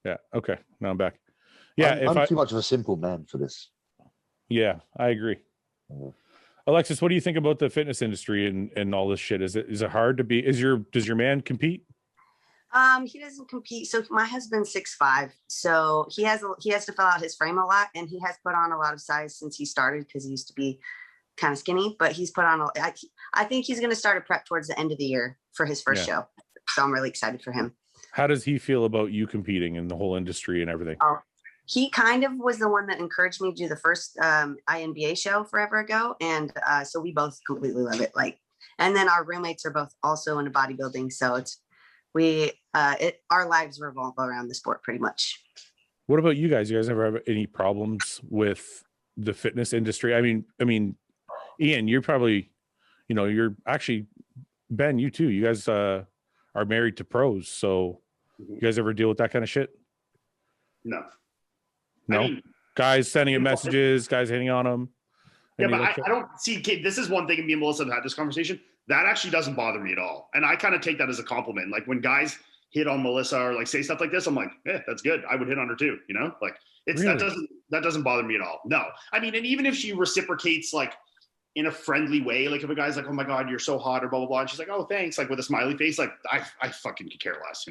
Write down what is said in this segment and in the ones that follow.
Yeah. Okay. Now I'm back. Yeah. I'm too much of a simple man for this. Yeah, I agree. Alexis, what do you think about the fitness industry and all this shit? Is it hard to be? Does your man compete? He doesn't compete. So my husband's 6'5", so he has to fill out his frame a lot, and he has put on a lot of size since he started because he used to be kind of skinny. But he's put on I think he's going to start a prep towards the end of the year for his first show. So I'm really excited for him. How does he feel about you competing in the whole industry and everything? He kind of was the one that encouraged me to do the first INBA show forever ago, and so we both completely love it. And then our roommates are both also into bodybuilding, so our lives revolve around the sport pretty much. What about you guys? You guys ever have any problems with the fitness industry? I mean, Iain, you're probably, you're actually, Ben, you too. You guys are married to pros, so you guys ever deal with that kind of shit? No. I mean, guys sending him messages, guys hitting on them. Yeah, but I don't see. This is one thing, and me and Melissa have had this conversation. That actually doesn't bother me at all, and I kind of take that as a compliment. Like when guys hit on Melissa or say stuff like this, I'm like, that's good. I would hit on her too. Really? that doesn't bother me at all. No, I mean, and even if she reciprocates in a friendly way, if a guy's like, oh my god, you're so hot, or blah blah blah, and she's like, oh thanks, with a smiley face, I fucking could care less,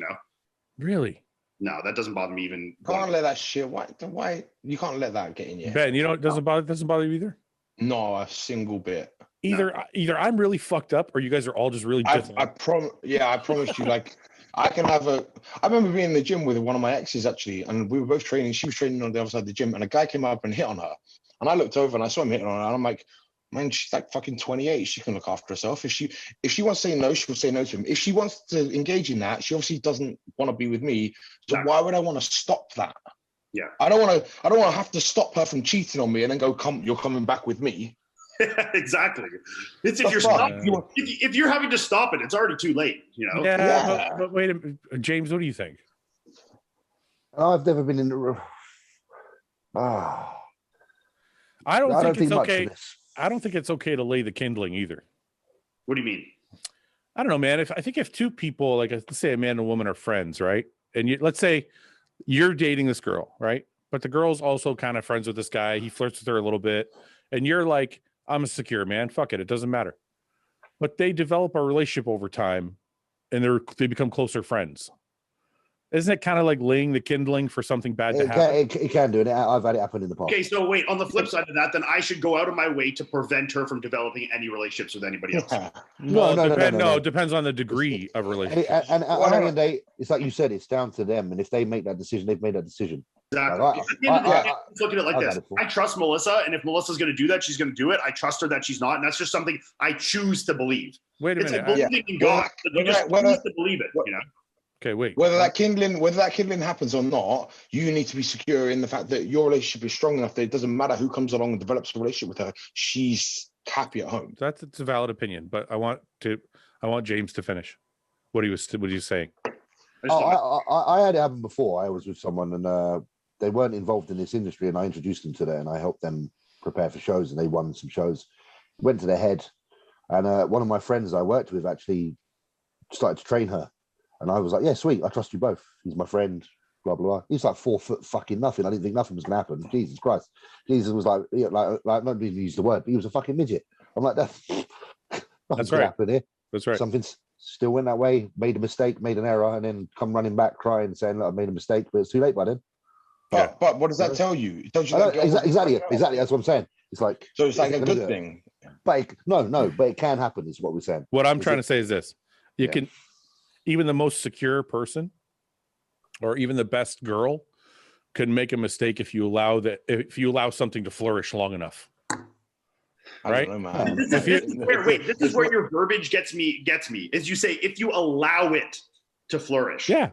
Really? No, that doesn't bother me even. Can't let that shit. Why you can't let that get in you? Ben, it doesn't bother you either? No, a single bit. Either I'm really fucked up, or you guys are all just really. I promise you. I can have I remember being in the gym with one of my exes actually, and we were both training. She was training on the other side of the gym, and a guy came up and hit on her. And I looked over and I saw him hitting on her, and I'm like, man, she's fucking 28. She can look after herself. If she wants to say no, she'll say no to him. If she wants to engage in that, she obviously doesn't want to be with me. So why would I want to stop that? Yeah. I don't want to have to stop her from cheating on me and then go, you're coming back with me. Exactly. It's if you're having to stop it, it's already too late, Yeah. But wait a minute, James, what do you think? I've never been in the. I don't think it's okay. I don't think it's okay to lay the kindling either. What do you mean? I don't know, man. I think if two people, let's say a man and a woman are friends, right? And let's say you're dating this girl, right? But the girl's also kind of friends with this guy. He flirts with her a little bit. And you're like, I'm a secure man. Fuck it. It doesn't matter. But they develop a relationship over time and they become closer friends. Isn't it kind of like laying the kindling for something bad to happen? It can do it. I've had it happen in the past. Okay, so wait, on the flip side of that, then I should go out of my way to prevent her from developing any relationships with anybody else. No, it depends on the degree of relationship. And at the end of the day, it's like you said, it's down to them. And if they make that decision, they've made that decision. Exactly. At the end of the day, look at it like this. I trust Melissa, and if Melissa's going to do that, she's going to do it. I trust her that she's not, and that's just something I choose to believe. Wait a minute. It's like believing in God. You just choose to believe it, Okay, wait. Whether that kindling happens or not, you need to be secure in the fact that your relationship is strong enough that it doesn't matter who comes along and develops a relationship with her. She's happy at home. That's a valid opinion, but I want James to finish what he was saying. I had it happen before. I was with someone and they weren't involved in this industry, and I introduced them to that, and I helped them prepare for shows, and they won some shows. Went to their head, and one of my friends I worked with actually started to train her. And I was like, yeah, sweet. I trust you both. He's my friend, blah, blah, blah. He's like 4 foot fucking nothing. I didn't think nothing was going to happen. Jesus Christ. Jesus was like not even use the word, but he was a fucking midget. I'm like, that's right. Happen here. That's right. Something still went that way, made a mistake, made an error, and then come running back crying, saying, look, I made a mistake, but it's too late by then. But what does that tell you? It tells you exactly. That's what I'm saying. It's like, so it's like a good thing. But but it can happen, is what we're saying. What I'm trying to say is this. You can... Even the most secure person or even the best girl can make a mistake if you allow something to flourish long enough. Right? I don't know, man. This is where your verbiage gets me, is you say, if you allow it to flourish. Yeah.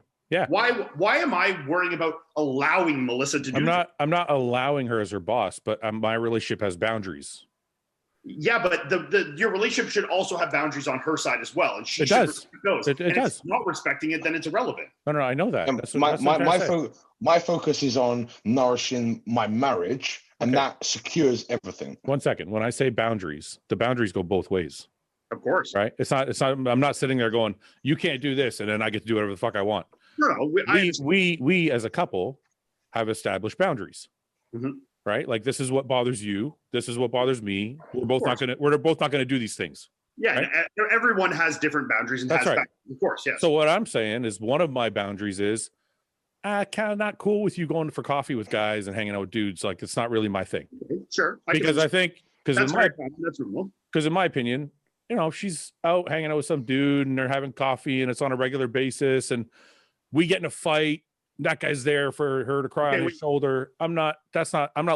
Why am I worrying about allowing Melissa to do that? I'm not allowing her as her boss, but my relationship has boundaries. Yeah, but your relationship should also have boundaries on her side as well, and she should respect those. It does. If it's not respecting it, then it's irrelevant. No, I know that. My focus is on nourishing my marriage, and that secures everything. 1 second. When I say boundaries, the boundaries go both ways. Of course, right? It's not. I'm not sitting there going, "You can't do this," and then I get to do whatever the fuck I want. No, we as a couple have established boundaries. Mhm. Right? Like, this is what bothers you. This is what bothers me. We're both not gonna do these things. Yeah, right? and everyone has different boundaries and That's right. of course, yes. So what I'm saying is, one of my boundaries is kind of not cool with you going for coffee with guys and hanging out with dudes. Like, it's not really my thing. Sure. Because I think that's normal. Because in my opinion, you know, she's out hanging out with some dude and they're having coffee and it's on a regular basis, and we get in a fight. That guy's there for her to cry on his shoulder. I'm not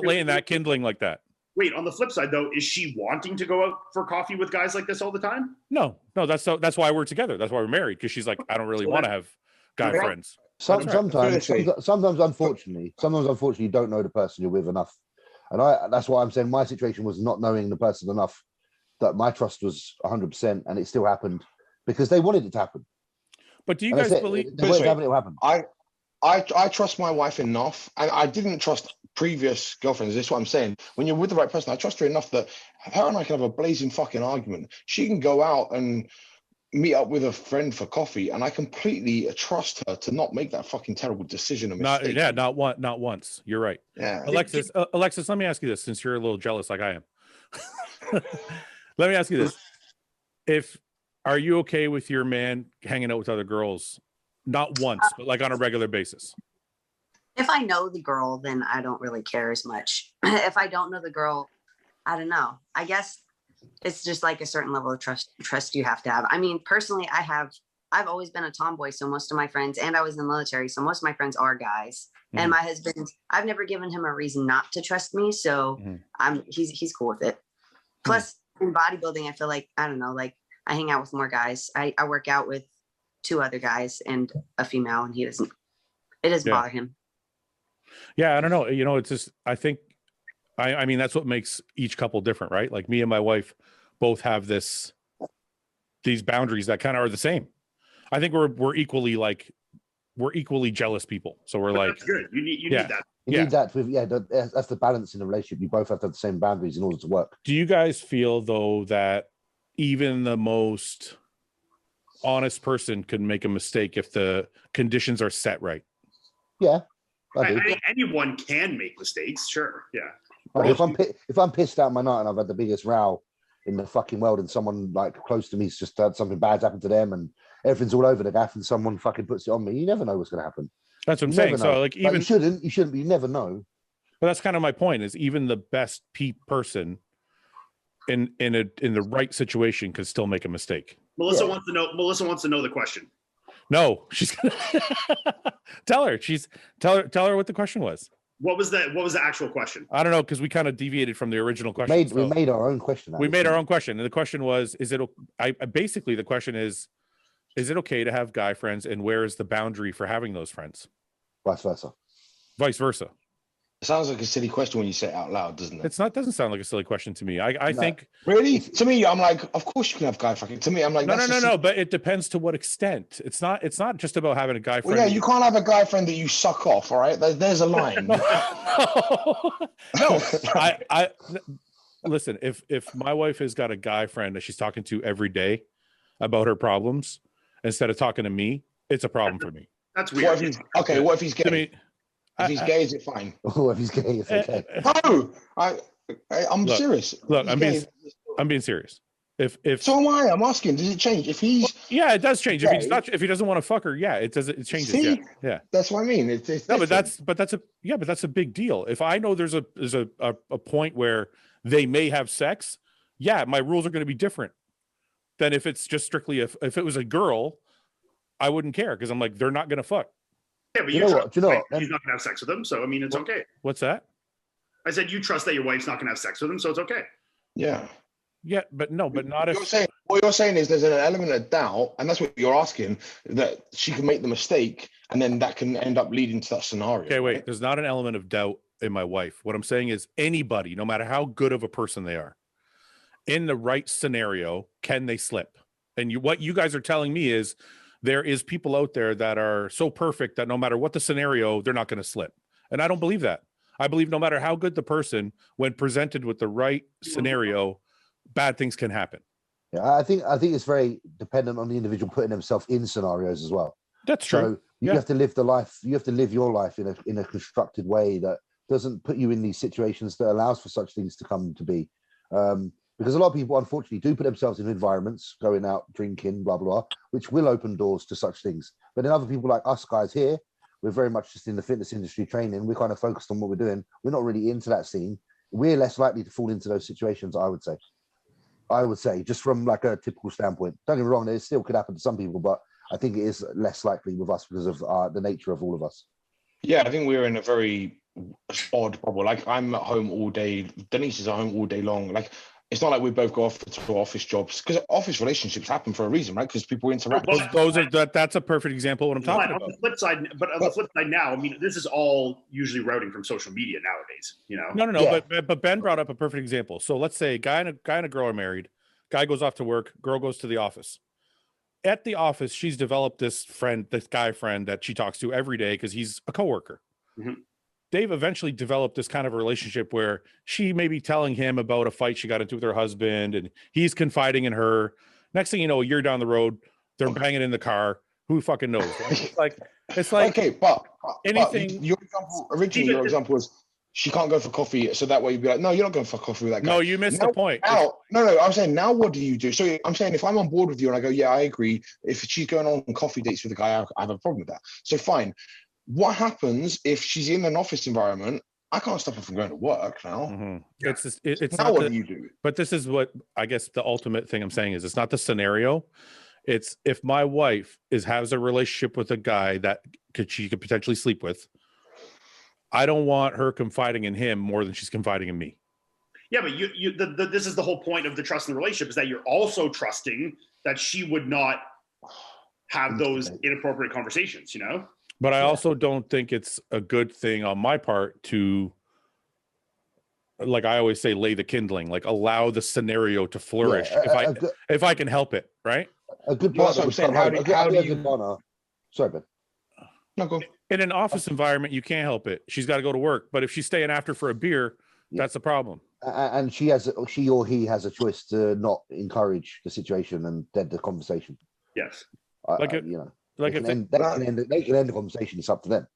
laying that kindling like that. Wait, on the flip side though, is she wanting to go out for coffee with guys like this all the time? No, that's why we're together. That's why we're married. Because she's like, I don't really want to have guy friends. Sometimes, unfortunately, you don't know the person you're with enough. And that's why I'm saying my situation was not knowing the person enough, that my trust was 100%, and it still happened because they wanted it to happen. But do you guys believe it will happen? I trust my wife enough, and I didn't trust previous girlfriends. This is what I'm saying. When you're with the right person, I trust her enough that her and I can have a blazing fucking argument. She can go out and meet up with a friend for coffee, and I completely trust her to not make that fucking terrible decision. Not once. You're right. Yeah. Alexis, let me ask you this, since you're a little jealous like I am. Let me ask you this. Are you okay with your man hanging out with other girls? Not once, but like on a regular basis. If I know the girl, then I don't really care as much. If I don't know the girl, I don't know. I guess it's just like a certain level of trust you have to have. I mean, personally, I've always been a tomboy, so most of my friends, and I was in the military, so most of my friends are guys. And my husband, I've never given him a reason not to trust me, so he's cool with it. Plus, in bodybuilding, I feel like, I don't know, like I hang out with more guys. I work out with 2 other guys and a female, and it doesn't bother him. Yeah, I don't know. You know, it's just, I think, I mean, that's what makes each couple different, right? Like, me and my wife both have these boundaries that kind of are the same. I think we're equally jealous people. So we're like, that's good. You need that. You need that. That's the balance in the relationship. You both have to have the same boundaries in order to work. Do you guys feel though that even the most honest person could make a mistake if the conditions are set right? Yeah. I think anyone can make mistakes, sure. Yeah. Like if I'm pissed out my night and I've had the biggest row in the fucking world, and someone like close to me's just had something bad happen to them, and everything's all over the gaff, and someone fucking puts it on me, you never know what's going to happen. That's what I'm saying. So like, even you shouldn't. You never know. But that's kind of my point. Is even the best person in the right situation could still make a mistake. Melissa wants to know the question. No, she's gonna tell her what the question was. What was the actual question? I don't know, because we kind of deviated from the original question. We made our own question. We made our own question, and the question was: basically the question is it okay to have guy friends, and where is the boundary for having those friends? Vice versa. Vice versa. It sounds like a silly question when you say it out loud, doesn't it? Doesn't sound like a silly question to me. I think really, to me, I'm like, of course you can have guy fucking. To me, I'm like, no. But it depends to what extent. It's not just about having a guy friend. Well, yeah, you can't have a guy friend that you suck off. All right, there's a line. No. I listen. If my wife has got a guy friend that she's talking to every day about her problems instead of talking to me, it's a problem for me. That's weird. What if he's gay? If he's gay, is it fine? Oh, if he's gay, it's okay. No, I'm serious. Look, I'm being serious. If so am I. I'm asking, does it change if he's? Yeah, it does change. Gay, if he doesn't want to fuck her, yeah, it does. It changes. See? Yeah. That's what I mean. It's no, but that's a big deal. If I know there's a point where they may have sex, yeah, my rules are going to be different than if it's just strictly if it was a girl, I wouldn't care, because I'm like, they're not going to fuck. Yeah, but you know what? He's not going to have sex with him, so I mean, it's okay. What's that? I said you trust that your wife's not going to have sex with him, so it's okay. Yeah. Yeah, but not if. What you're saying is there's an element of doubt, and that's what you're asking, that she can make the mistake, and then that can end up leading to that scenario. Okay, wait. There's not an element of doubt in my wife. What I'm saying is, anybody, no matter how good of a person they are, in the right scenario, can they slip? And what you guys are telling me is, there is people out there that are so perfect that no matter what the scenario, they're not going to slip. And I don't believe that. I believe no matter how good the person, when presented with the right scenario, bad things can happen. Yeah, I think it's very dependent on the individual putting themselves in scenarios as well. That's true. So you have to live the life. You have to live your life in a constructed way that doesn't put you in these situations, that allows for such things to come to be. Because a lot of people, unfortunately, do put themselves in environments, going out, drinking, blah, blah, blah, which will open doors to such things. But then other people like us guys here, we're very much just in the fitness industry training. We're kind of focused on what we're doing. We're not really into that scene. We're less likely to fall into those situations, I would say. Just from like a typical standpoint. Don't get me wrong, it still could happen to some people, but I think it is less likely with us because of the nature of all of us. Yeah, I think we're in a very odd bubble. Like, I'm at home all day. Denise is at home all day long. Like, it's not like we both go off to office jobs, because office relationships happen for a reason, right? Because people interact. That's a perfect example of what I'm talking about. On the flip side now, I mean, this is all usually routing from social media nowadays, you know? No. Yeah. But Ben brought up a perfect example. So let's say a guy and a girl are married. Guy goes off to work. Girl goes to the office. At the office, she's developed this guy friend that she talks to every day because he's a coworker. Mm-hmm. They've eventually developed this kind of a relationship where she may be telling him about a fight she got into with her husband, and he's confiding in her. Next thing you know, a year down the road, they're banging in the car. Who fucking knows? Right? It's like okay, but anything. Your example was she can't go for coffee, so that way you'd be like, no, you're not going for coffee with that guy. No, you missed the point. No, I'm saying, now what do you do? So I'm saying, if I'm on board with you and I go, yeah, I agree. If she's going on coffee dates with a guy, I have a problem with that. So fine. What happens if she's in an office environment? I can't stop her from going to work now. Mm-hmm. Yeah. It's now not what do you do? But this is what I guess the ultimate thing I'm saying is, it's not the scenario. It's if my wife has a relationship with a guy that she could potentially sleep with, I don't want her confiding in him more than she's confiding in me. Yeah, but this is the whole point of the trust in the relationship, is that you're also trusting that she would not have those inappropriate conversations, you know? But I also don't think it's a good thing on my part to, like I always say, lay the kindling, like allow the scenario to flourish if I can help it, right? A good partner would come home. Sorry, Ben. No, go. In an office environment, you can't help it. She's got to go to work. But if she's staying after for a beer, that's the problem. And she or he has a choice to not encourage the situation and dead the conversation. Yes. They can end the conversation. It's up to them.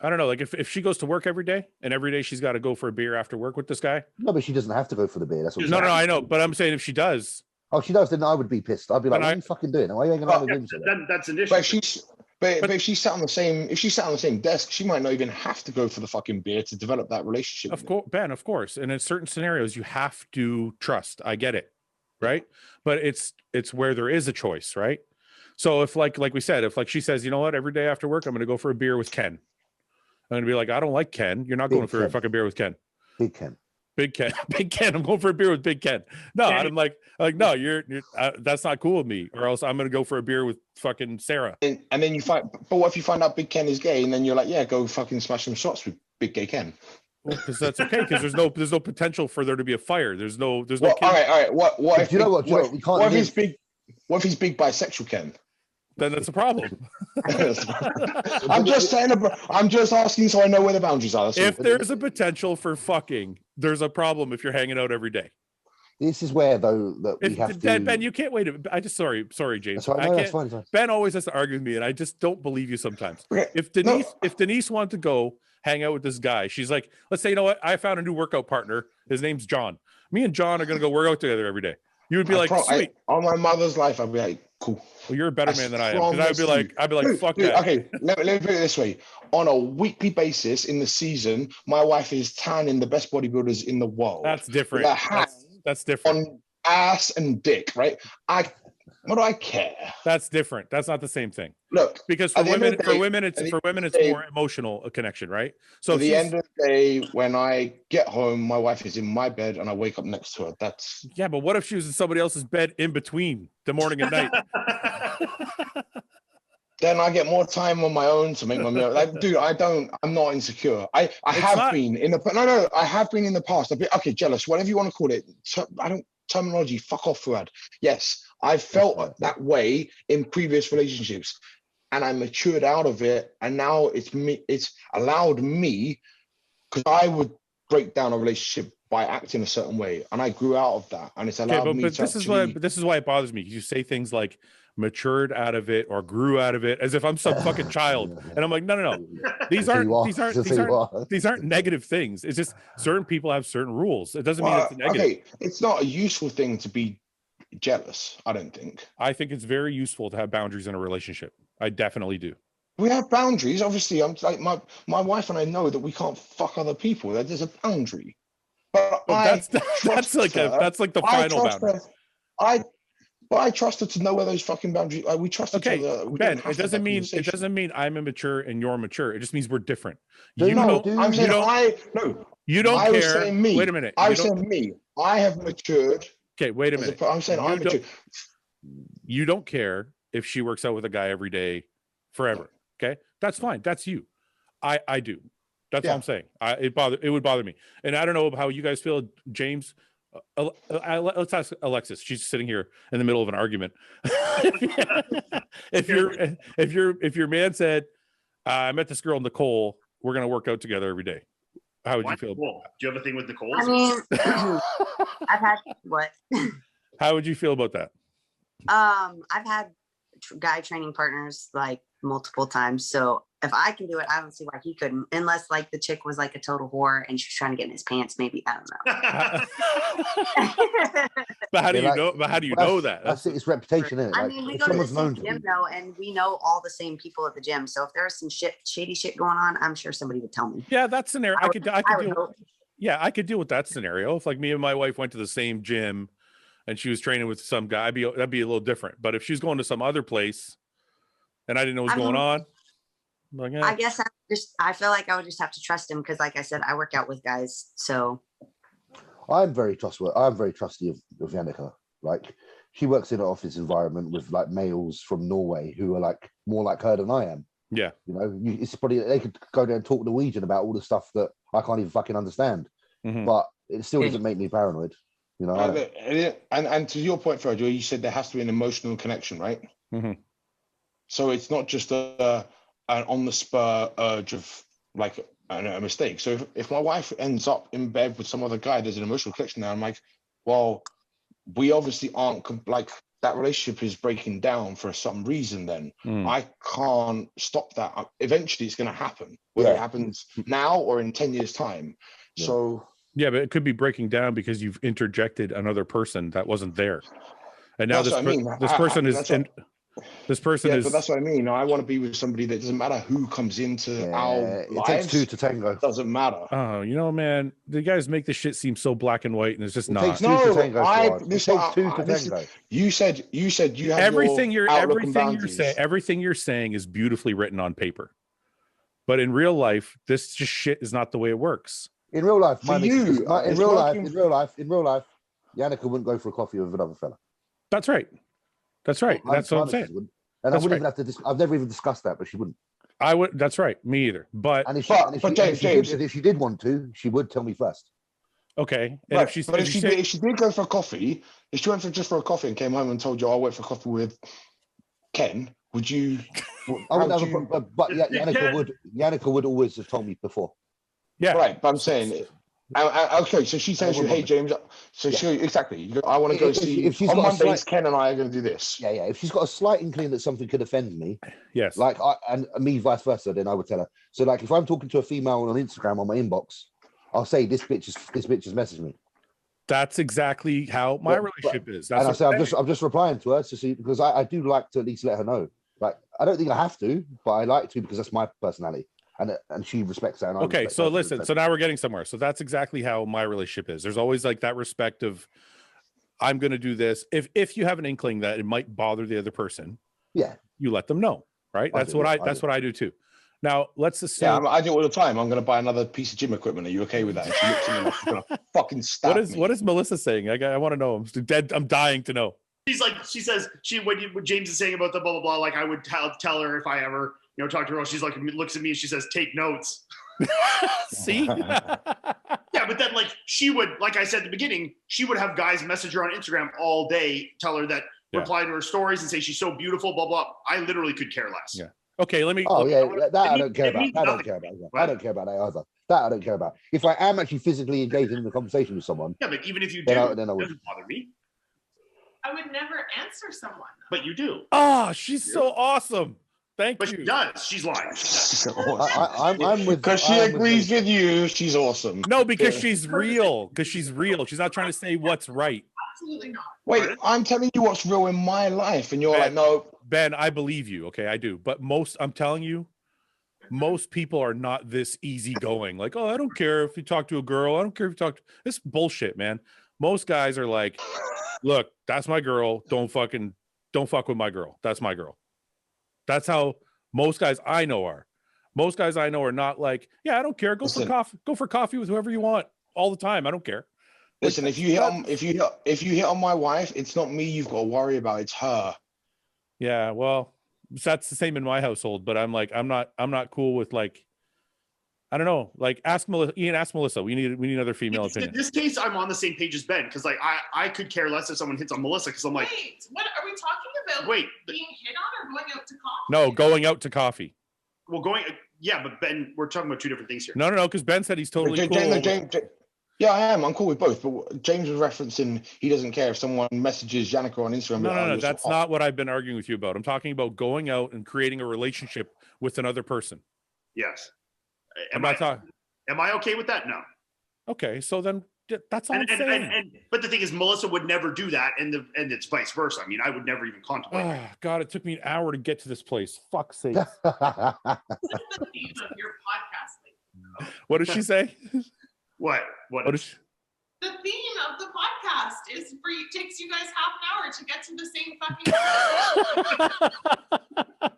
I don't know. Like if she goes to work every day and every day she's got to go for a beer after work with this guy. No, but she doesn't have to go for the beer. That's what. No, I know. But I'm saying if she does. Oh, she does. Then I would be pissed. I'd be like, "What are you fucking doing? Why are you hanging out with him?" That's an issue. But if she sat on the same desk, she might not even have to go for the fucking beer to develop that relationship. Of course, Ben. Of course. And in certain scenarios, you have to trust. I get it, right? But it's where there is a choice, right? So if like we said, if like she says, you know what, every day after work, I'm going to go for a beer with Ken. I'm going to be like, I don't like Ken. You're not going for a fucking beer with Ken. Big Ken. I'm going for a beer with Big Ken. No, I'm like, no, you're that's not cool with me. Or else I'm going to go for a beer with fucking Sarah. And then you find, but what if you find out Big Ken is gay, and then you're like, yeah, go fucking smash some shots with Big Gay Ken. Well, because that's okay. Because there's no potential for there to be a fire. There's no. All right. What if What if he's big bisexual Ken? Then that's a problem. I'm just asking so I know where the boundaries are. If there's a potential for fucking, there's a problem if you're hanging out every day. This is where, though, that we have to. Ben, you can't wait. Sorry, James. That's fine. Ben always has to argue with me, and I just don't believe you sometimes. Okay. If Denise wanted to go hang out with this guy, she's like, let's say, you know what? I found a new workout partner. His name's John. Me and John are going to go work out together every day. You would be sweet. On my mother's life, I'd be like, cool. Well, you're a better man than I am. Because I'd be like, fuck that. Okay, let me put it this way. On a weekly basis in the season, my wife is tanning the best bodybuilders in the world. That's different. That's different. On ass and dick, right? What do I care? That's different. That's not the same thing. Look, because for women, it's more emotional a connection, right? So at the end of the day, when I get home, my wife is in my bed and I wake up next to her. That's but what if she was in somebody else's bed in between the morning and night? Then I get more time on my own to make my meal. Like, dude, I'm not insecure. I have been in the past. I've been, okay, jealous, whatever you want to call it. Terminology, fuck off, Fouad. Yes, I felt that way in previous relationships, and I matured out of it, and now it's allowed me, because I would break down a relationship by acting a certain way, and I grew out of that, and it's Okay, allowed me but to this is why it bothers me. You say things like matured out of it or grew out of it as if I'm some fucking child, and I'm like, no. These aren't negative things. It's just certain people have certain rules. It doesn't mean it's negative. Okay, it's not a useful thing to be jealous. I don't think. I think it's very useful to have boundaries in a relationship. I definitely do. We have boundaries. Obviously, I'm like my wife and I know that we can't fuck other people. There's a boundary. But that's like the final boundary. I trust her to know where those fucking boundaries. We trust each other. Ben, it doesn't mean I'm immature and you're mature. It just means we're different. You don't care. Was saying me. Wait a minute. I was saying me. I have matured. Okay, wait a minute. I'm saying I'm mature. You don't care if she works out with a guy every day forever. Okay, that's fine. That's you. I do. That's all I'm saying. It would bother me. And I don't know how you guys feel, James. Let's ask Alexis. She's sitting here in the middle of an argument. if your man said, "I met this girl Nicole. We're gonna work out together every day," how would you feel? Nicole? Do you have a thing with Nicole? I mean, I've had what? How would you feel about that? I've had guy training partners like multiple times. So if I can do it, I don't see why he couldn't. Unless like the chick was like a total whore and she's trying to get in his pants, maybe. I don't know. But how do you know? But how do you know that? That's its reputation, isn't it? I mean, we go to the same gym though, and we know all the same people at the gym. So if there's some shady shit going on, I'm sure somebody would tell me. Yeah, that scenario I could deal. Yeah, I could deal with that scenario. If like me and my wife went to the same gym and she was training with some guy, that'd be a little different. But if she's going to some other place and I didn't know what's going on, like, I guess I feel like I would just have to trust him because, like I said, I work out with guys. So I'm very trustworthy. I'm very trusty of Yannicka. Like, she works in an office environment with like males from Norway who are like more like her than I am. Yeah, you know, it's probably they could go there and talk Norwegian about all the stuff that I can't even fucking understand. Mm-hmm. But it still doesn't make me paranoid. You know, and to your point, Fred, you said there has to be an emotional connection, right? Mm-hmm. So it's not just an on the spur urge of like a mistake. So if my wife ends up in bed with some other guy, there's an emotional connection there. I'm like, well, we obviously aren't like that relationship is breaking down for some reason. Then I can't stop that. Eventually, it's going to happen. Whether it happens now or in 10 years' time. Yeah. So. Yeah, but it could be breaking down because you've interjected another person that wasn't there, and now this person is. But that's what I mean. I want to be with somebody that doesn't matter who comes into our lives. It takes two to tango. Doesn't matter. Oh, you know, man, the guys make this shit seem so black and white, and it's just not. Takes two to tango. It takes two to tango. You said you have everything you're saying is beautifully written on paper, but in real life, this just shit is not the way it works. In real life, in real life, Yannicka wouldn't go for a coffee with another fella. That's right. That's right. That's what I'm saying. And I wouldn't even have to. I've never even discussed that, but she wouldn't. I would. That's right. Me either. But if she did want to, she would tell me first. Okay. And right. If she did go for a coffee, if she went just for a coffee and came home and told you, I went for a coffee with Ken, would you? But Yannicka would always have told me before. Yeah. Right. But I'm saying. Okay, so she tells you, "Hey James," so exactly. I want to go see. If she's on Mondays, Ken and I are going to do this. Yeah. If she's got a slight inkling that something could offend me, yes. Like and me vice versa, then I would tell her. So like, if I'm talking to a female on Instagram on my inbox, I'll say this bitch has messaged me. That's exactly how my relationship is. That's and I say I'm just replying to her to see because I do like to at least let her know. Like I don't think I have to, but I like to because that's my personality. And she respects that. Okay, so listen. So now we're getting somewhere. So that's exactly how my relationship is. There's always like that respect of, I'm going to do this. If you have an inkling that it might bother the other person, you let them know, right? That's what I do too. Now let's assume. Yeah, I do it all the time. I'm going to buy another piece of gym equipment. Are you okay with that? And she looks at me like she's going to fucking stab me. What is Melissa saying? I want to know. I'm dying to know. She says when James is saying about the blah blah blah, like I would tell her if I ever talk to her. She's like looks at me and she says take notes. See? Yeah, but then like she would, like I said at the beginning, she would have guys message her on Instagram all day, tell her that, reply to her stories and say she's so beautiful, blah blah. I literally could care less. Yeah. Okay, let me. Oh okay, yeah, that I don't care it about. means I don't nothing. care about. What? I don't care about that either. That I don't care about. If I am actually physically engaging in the conversation with someone, Yeah, but even if you do, then I it would. doesn't bother me. I would never answer someone. But you do. Oh, she's so awesome. Thank But you. she does. She's lying. She does. I'm with. Because she agrees with you, she's awesome. No, because she's real. Because she's real. She's not trying to say what's right. Absolutely not. Wait, I'm telling you what's real in my life, and you're like, no. Ben, I believe you. Okay, I do. But I'm telling you, most people are not this easygoing. Like, oh, I don't care if you talk to a girl. I don't care if you talk to this bullshit, man. Most guys are like, look, that's my girl. Don't fuck with my girl. That's my girl. That's how most guys I know are. Most guys I know are not like, yeah, I don't care. Go for coffee with whoever you want all the time. I don't care. Listen, if you hit on my wife, it's not me you've got to worry about. It's her. Yeah, well, that's the same in my household. But I'm like, I'm not cool with like, I don't know. Like, ask Melissa. Ian, ask Melissa. We need another female opinion. In this case, I'm on the same page as Ben because like I could care less if someone hits on Melissa because I'm like, wait, what are we talking about? Wait, being hit on or going out to coffee? No, going out to coffee. well, but Ben, we're talking about two different things here. No, because Ben said he's totally cool. Yeah, I am. I'm cool with both. But James was referencing he doesn't care if someone messages Janica on Instagram. No. That's not what I've been arguing with you about. I'm talking about going out and creating a relationship with another person. Yes. Am I okay with that? No. Okay, so then that's all I'm saying. But the thing is, Melissa would never do that, and it's vice versa. I mean, I would never even contemplate. Oh, God, it took me an hour to get to this place. Fuck's sake. What is the theme of your podcast? Like? What did she say? What is she? The theme of the podcast is takes you guys half an hour to get to the same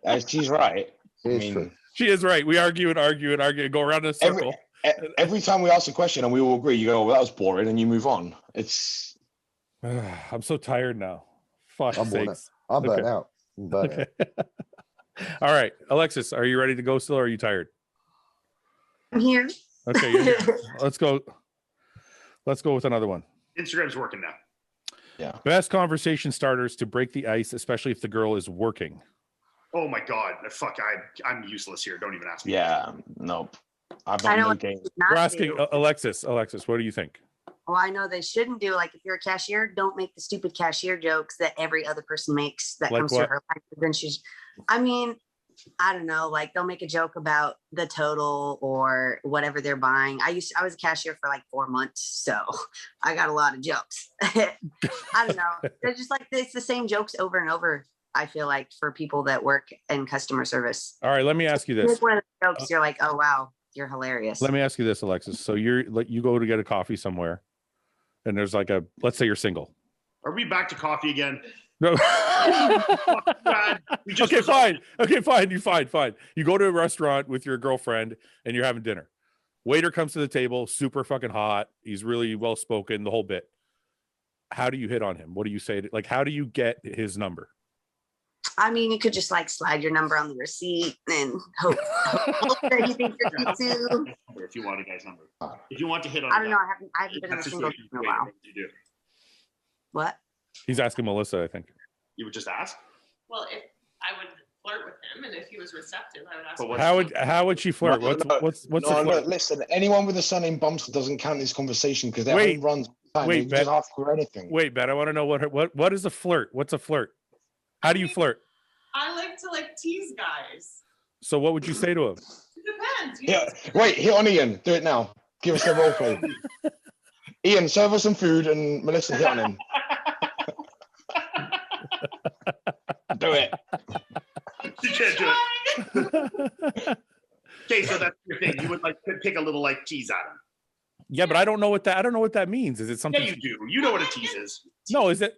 fucking. She's right. She is right. We argue and go around in a circle. Every time we ask a question and we all agree, you go, well, that was boring, and you move on. It's. I'm so tired now. Fuck sakes. I'm burnt out. Okay. All right, Alexis, are you ready to go still, or are you tired? I'm here. Okay, you're here. Let's go with another one. Instagram's working now. Yeah. Best conversation starters to break the ice, especially if the girl is working. Oh my God. Fuck, I'm useless here. Don't even ask me. Yeah, nope. I know what We're asking Alexis, what do you think? Well, I know they shouldn't do. Like, if you're a cashier, don't make the stupid cashier jokes that every other person makes that like comes what? to her life. Then I mean, I don't know, like they'll make a joke about the total or whatever they're buying. I was a cashier for like 4 months, so I got a lot of jokes. I don't know. They're just like, it's the same jokes over and over. I feel like for people that work in customer service. All right, let me ask you this. One of the jokes, you're like, oh wow, you're hilarious. Let me ask you this, Alexis. So you go to get a coffee somewhere, and there's like let's say you're single. Are we back to coffee again? No. Okay, fine. Fine. You go to a restaurant with your girlfriend and you're having dinner. Waiter comes to the table, super fucking hot. He's really well spoken, the whole bit. How do you hit on him? What do you say? How do you get his number? I mean, you could just like slide your number on the receipt and hope that he thinks you're good too. If you want a guy's number, if you want to hit on, I don't know. I haven't been in a single in a while. What? He's asking Melissa, I think. You would just ask? Well, if I would flirt with him, and if he was receptive, I would ask. How would she flirt? What's the flirt? Listen, anyone with a son named Bumster doesn't count in this conversation because their home runs. Wait, Ben. Just ask for anything. Wait, Ben. I want to know what is a flirt? What's a flirt? How do you flirt? I like to tease guys. So what would you say to him? It depends. Wait, hit on Ian. Do it now. Give us a role play. Ian, serve us some food, and Melissa, hit on him. Do it. You can't do it. Okay, so that's your thing. You would pick a little tease at him. Yeah, but I don't know what that means. Is it something? Yeah, you do. You know what a tease is. No, is it?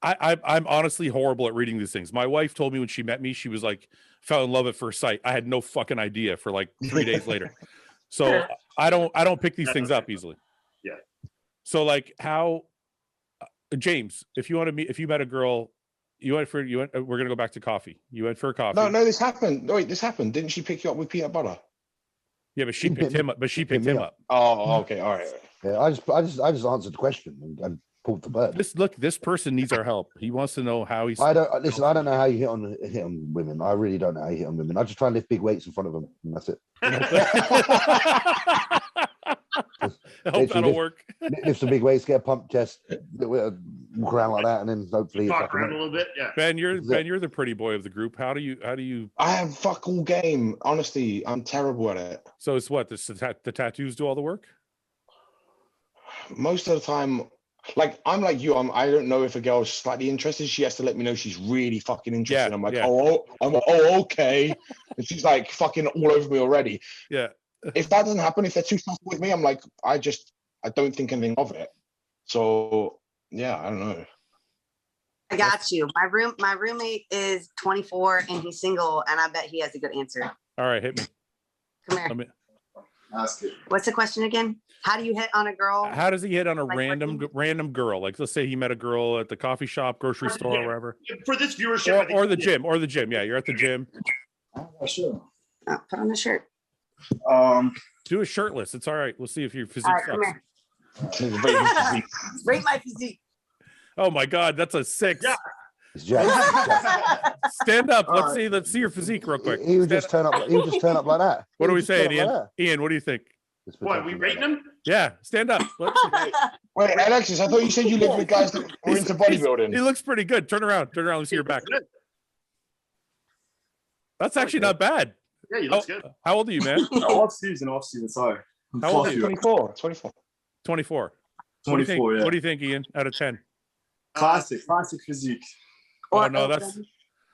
I'm honestly horrible at reading these things. My wife told me when she met me, she was like, fell in love at first sight. I had no fucking idea for 3 days later. So I don't pick these things up easily. Yeah. So how, James, if you met a girl, we're gonna go back to coffee. You went for a coffee. No, this happened. Wait, this happened. Didn't she pick you up with peanut butter? Yeah, but she picked him up. Oh, okay, all right. Yeah, I just answered the question, and pulled the bird. This person needs our help. He wants to know how he's. I don't know how you hit on women. I really don't know how you hit on women. I just try and lift big weights in front of them, and that's it. I hope that'll work. Lift some big weights, get a pump chest, walk around like that, and then hopefully talk around a little bit. Yeah. Ben, you're the pretty boy of the group. How do you? I have fuck all game. Honestly, I'm terrible at it. So it's what the tattoos do all the work. Most of the time, like I'm like you. I don't know if a girl's slightly interested. She has to let me know she's really fucking interested. I'm like, oh, okay. And she's like fucking all over me already. Yeah. If that doesn't happen, if they're too stuck with me, I'm like, I don't think anything of it. So yeah, I don't know. I got you. My roommate is 24 and he's single, and I bet he has a good answer. All right, hit me. Come here. Ask it. What's the question again? How do you hit on a girl? How does he hit on a random girl? Like, let's say he met a girl at the coffee shop, grocery store, or wherever. For this viewership, or the gym. Yeah, you're at the gym. Sure. Put on the shirt. Do it shirtless. It's all right. We'll see if your physique sucks. Rate my physique. Oh my God, that's a 6. Yeah. Stand up. Let's see your physique real quick. He would just turn up like that. What are we saying, Ian? Ian, what do you think? What, we rating him? Yeah, stand up. Wait, Alexis, I thought you said you lived with guys that were into bodybuilding. He looks pretty good. Turn around. Let's see your back. That's actually not bad. Yeah, he looks good. How old are you, man? Off season, sorry. How old are you? 24. 24. 24, yeah. What do you think, Ian, out of 10? Classic physique. Oh, no, that's...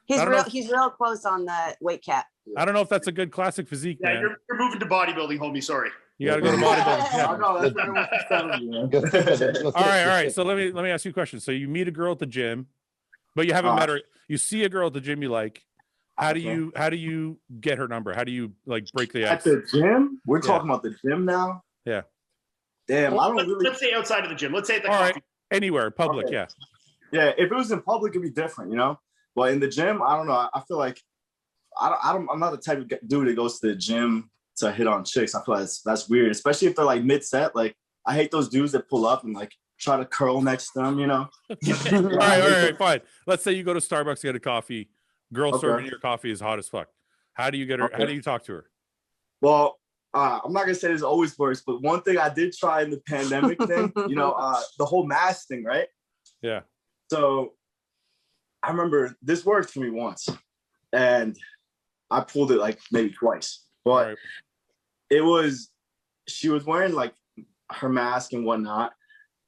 He's real close on the weight cap. I don't know if that's a good classic physique, man. You're moving to bodybuilding, homie. Sorry. You got to go to bodybuilding. All right. So let me ask you a question. So you meet a girl at the gym, but you haven't met her. You see a girl at the gym you like. How do you get her number? How do you like break the ice? At the gym? We're talking about the gym now? Yeah. Damn, let's say outside of the gym. Let's say at the coffee. Right. Anywhere, public, okay. Yeah. Yeah, if it was in public, it'd be different, you know? But in the gym, I don't know. I feel like I'm not the type of dude that goes to the gym to hit on chicks. I feel like that's weird, especially if they're like mid-set. Like, I hate those dudes that pull up and like try to curl next to them, you know? All right, fine. Let's say you go to Starbucks to get a coffee. Girl serving your coffee is hot as fuck. How do you get her? How do you talk to her? Well, I'm not gonna say this always works, but one thing I did try in the pandemic thing, you know, the whole mask thing, right? Yeah. So I remember this worked for me once, and I pulled it like maybe twice. But she was wearing like her mask and whatnot,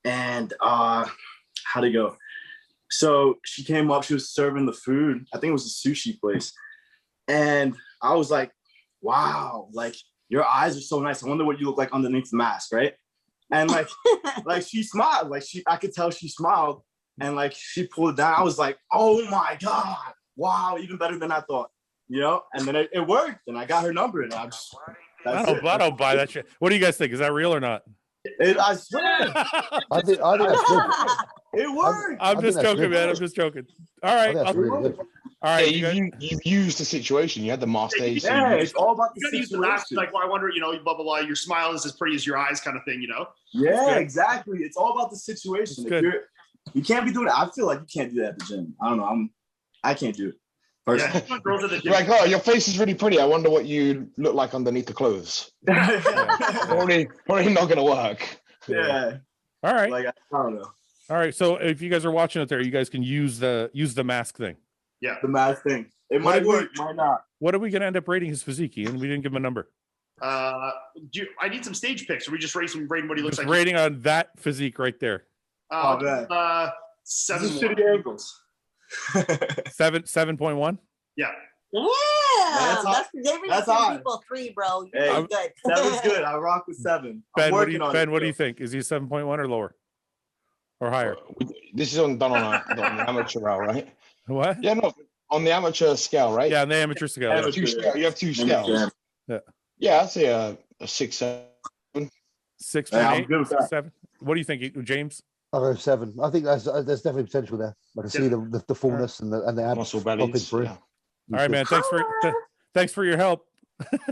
and how'd it go? So she came up, she was serving the food. I think it was a sushi place. And I was like, wow, like your eyes are so nice. I wonder what you look like underneath the mask, right? And like, like she smiled, I could tell she smiled, and like she pulled it down. I was like, oh my God, wow, even better than I thought, you know? And then it worked, and I got her number, and I don't buy that shit. What do you guys think? Is that real or not? I swear. I think that's good. It worked. I'm just joking, man. I'm just joking. All right. Really good. All right. Yeah, you've used the situation. You had the mask day. Yeah, it's all about the use the mask. Like, well, I wonder, you know, blah, blah, blah. Your smile is as pretty as your eyes kind of thing, you know? Yeah, exactly. It's all about the situation. You can't be doing it. I feel like you can't do that at the gym. I don't know. I can't do it. Yeah, like, oh, your face is really pretty. I wonder what you look like underneath the clothes. Probably not going to work. Yeah. All right. Like, I don't know. All right. So if you guys are watching it there, you guys can use the mask thing. Yeah. The mask thing. It might work, might not. What are we going to end up rating his physique, Ian? We didn't give him a number. I need some stage pics. Are we just rating what he looks like? Rating on that physique right there. 7. Shitty angles. 7.1. Yeah, that's high. People 3, bro. You're good. 7's good. I rock with 7. Ben, what do you think? Is he 7.1 or lower, or higher? This is done on the amateur route, right? What? Yeah, no, on the amateur scale, right? Yeah, on the amateur scale. You have 2 scales. Yeah, I'd say a 6, 7. 6.8, 7. What do you think, James? I'll go 7. I think there's definitely potential there. I can see the fullness and the abs muscle bellies. through. Yeah. All right, man. Thanks for your help.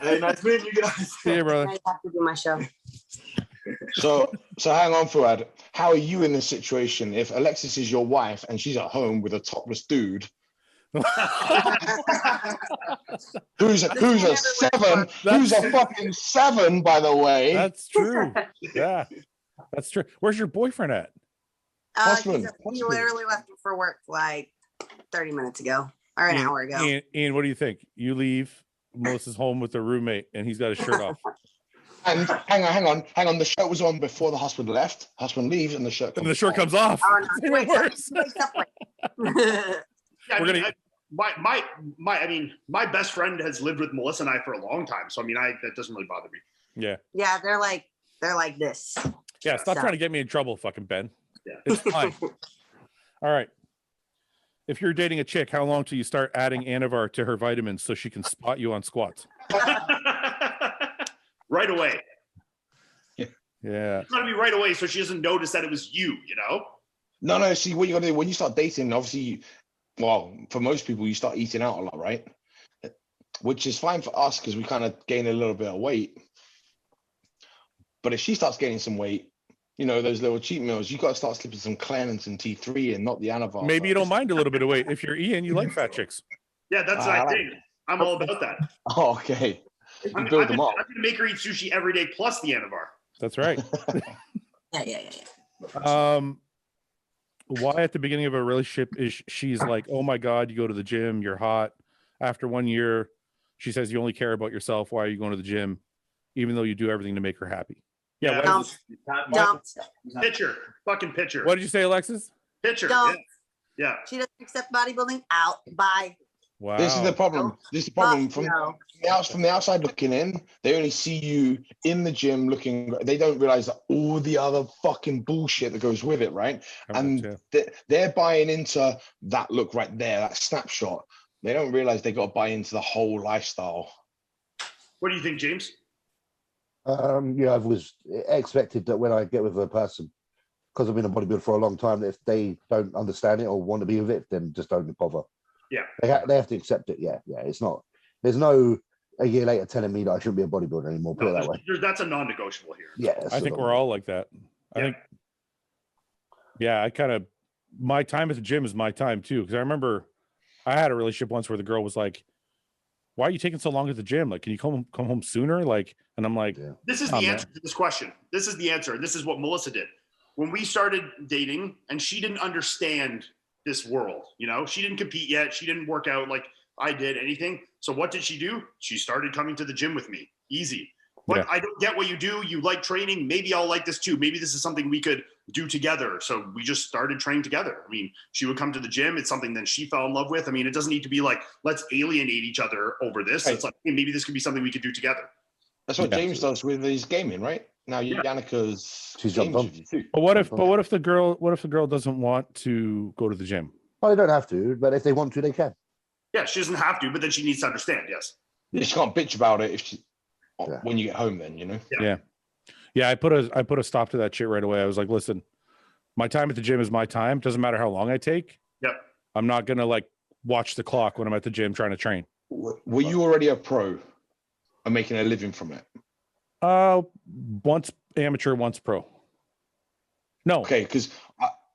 Hey, nice meeting you guys. See you, brother. I have to do my show. So hang on, Fouad. How are you in this situation? If Alexis is your wife and she's at home with a topless dude, who's a 7, who's a fucking 7, by the way. That's true. Yeah, that's true. Where's your boyfriend at? He literally left for work like 30 minutes ago or an hour ago. Ian, what do you think? You leave, Melissa's home with her roommate, and he's got his shirt off. And hang on. The shirt was on before the husband left. Husband leaves, and the shirt comes off. Oh, no. Wait, my best friend has lived with Melissa and I for a long time, so that doesn't really bother me. Yeah, they're like this. Yeah, stop trying to get me in trouble, fucking Ben. Yeah, it's fine. All right. If you're dating a chick, how long till you start adding Anavar to her vitamins so she can spot you on squats? Right away. Yeah. It's got to be right away so she doesn't notice that it was you, No, see, what you got to do when you start dating, obviously, for most people, you start eating out a lot, right? Which is fine for us because we kind of gain a little bit of weight. But if she starts gaining some weight, those little cheat meals, you got to start slipping some Clen and some T3 and not the Anavar. Maybe you don't mind a little bit of weight. If you're Ian, you like fat chicks. Yeah, that's what I think. I'm all about that. Oh, okay. I'm going to make her eat sushi every day plus the Anavar. That's right. Yeah. Why at the beginning of a relationship is she's like, oh my God, you go to the gym, you're hot. After 1 year, she says you only care about yourself. Why are you going to the gym? Even though you do everything to make her happy. Yeah. Pitcher. Fucking pitcher. What did you say, Alexis? Pitcher. Yeah. She doesn't accept bodybuilding. Out. Bye. Wow. This is the problem. From the outside looking in, they only see you in the gym looking. They don't realize that all the other fucking bullshit that goes with it, right? And they're buying into that look right there, that snapshot. They don't realize they got to buy into the whole lifestyle. What do you think, James? I've always expected that when I get with a person, because I've been a bodybuilder for a long time, that if they don't understand it or want to be with it, then just don't bother. Yeah, they have to accept it. Yeah. It's not. There's no a year later telling me that I shouldn't be a bodybuilder anymore. Put it that way. That's a non-negotiable here. Yeah, I think we're all like that. I think. Yeah, my time at the gym is my time too. Because I remember I had a relationship once where the girl was like, why are you taking so long at the gym? Like, can you come home sooner? Like, and I'm like, this is the answer to this question. This is the answer. This is what Melissa did. When we started dating and she didn't understand this world, she didn't compete yet. She didn't work out like I did anything. So what did she do? She started coming to the gym with me. Easy. But I don't get what you do. You like training. Maybe I'll like this too. Maybe this is something we could do together. So we just started training together. She would come to the gym. It's something that she fell in love with. It doesn't need to be like, let's alienate each other over this. Right. It's like, hey, maybe this could be something we could do together. That's what James does with his gaming, right? Now Yannika's she's jumped on. But what if the girl doesn't want to go to the gym? Well, they don't have to, but if they want to, they can. Yeah, she doesn't have to, but then she needs to understand. Yes. Yeah, she can't bitch about it when you get home. Then Yeah. I put a stop to that shit right away. I was like, listen, my time at the gym is my time. Doesn't matter how long I take. Yep. I'm not gonna watch the clock when I'm at the gym trying to train. Were you already a pro and making a living from it? Once amateur, once pro. No. Okay, because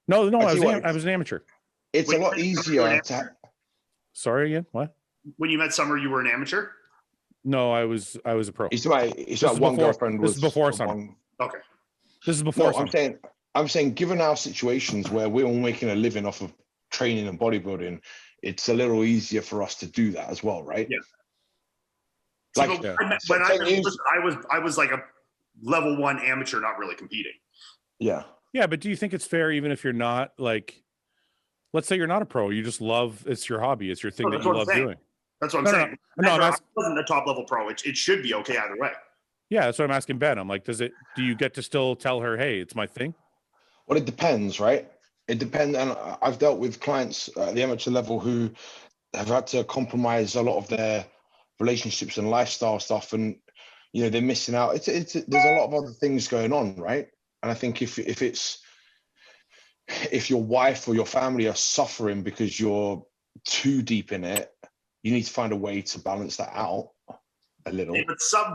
no, I was an amateur. It's a lot easier to. Sorry again. What? When you met Summer, you were an amateur? No, I was a pro. It's about one girlfriend. This is before Summer. Okay. This is before. No, I'm saying, given our situations where we're all making a living off of training and bodybuilding, it's a little easier for us to do that as well, right? Yeah. When I was like a level 1 amateur, not really competing. Yeah. Yeah, but do you think it's fair even if you're not let's say you're not a pro, you just love, it's your hobby, it's your thing that you love doing. That's what I'm saying. No, I wasn't a top level pro. It should be okay either way. Yeah, that's what I'm asking Ben. I'm like, do you get to still tell her, hey, it's my thing? Well, it depends, right? It depends. And I've dealt with clients at the amateur level who have had to compromise a lot of their relationships and lifestyle stuff. And, they're missing out. There's a lot of other things going on, right? And I think if your wife or your family are suffering because you're too deep in it, you need to find a way to balance that out a little.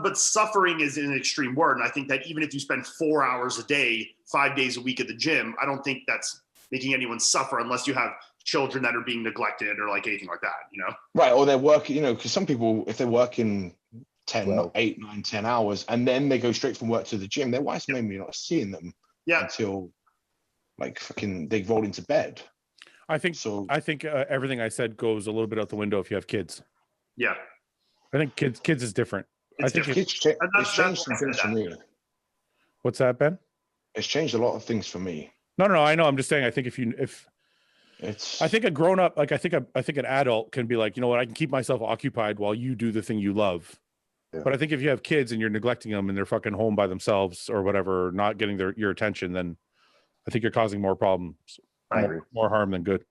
But suffering is an extreme word. And I think that even if you spend 4 hours a day, 5 days a week at the gym, I don't think that's making anyone suffer unless you have children that are being neglected or like anything like that, you know? Right. Or they're working, you know, because some people, if they're working 8, 9, 10 hours, and then they go straight from work to the gym, their wife's maybe not seeing them until like fucking they roll into bed. I think everything I said goes a little bit out the window if you have kids. Yeah. I think kids is different. It's changed some things for me. What's that, Ben? It's changed a lot of things for me. No, I know. I'm just saying. I think I think a grown up, like I think an adult can be like, you know what, I can keep myself occupied while you do the thing you love. Yeah. But I think if you have kids and you're neglecting them and they're fucking home by themselves or whatever, not getting your attention, then I think you're causing more problems, more harm than good.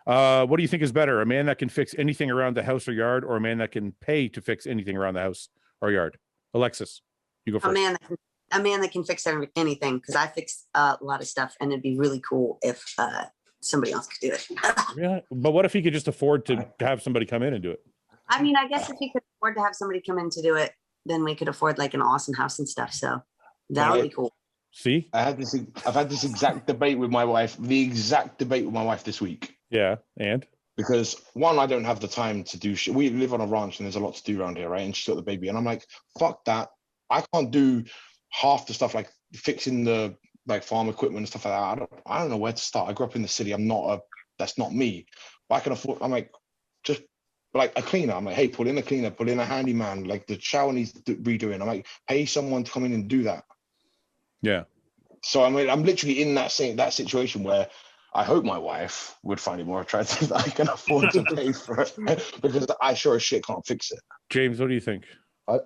What do you think is better? A man that can fix anything around the house or yard, or a man that can pay to fix anything around the house or yard? Alexis, you go first. A man that can fix anything, because I fix a lot of stuff, and it'd be really cool if somebody else could do it. Yeah, but what if he could just afford to have somebody come in and do it? I mean, I guess if he could afford to have somebody come in to do it, then we could afford like an awesome house and stuff. So that would be cool. See, I've had this exact debate with my wife. The exact debate with my wife this week. Yeah, and because one, I don't have the time to do shit. We live on a ranch and there's a lot to do around here, right? And she's got the baby, and I'm like, fuck that. I can't do half the stuff like fixing the like farm equipment and stuff like that. I don't know where to start. I grew up in the city. That's not me. But I can afford. I'm like, just like a cleaner. I'm like, hey, pull in a cleaner, pull in a handyman. Like the shower needs redoing. I'm like, pay someone to come in and do that. Yeah. So I mean, I'm literally in that situation where I hope my wife would find it more attractive that I can afford to pay for it, because I sure as shit can't fix it. James, what do you think?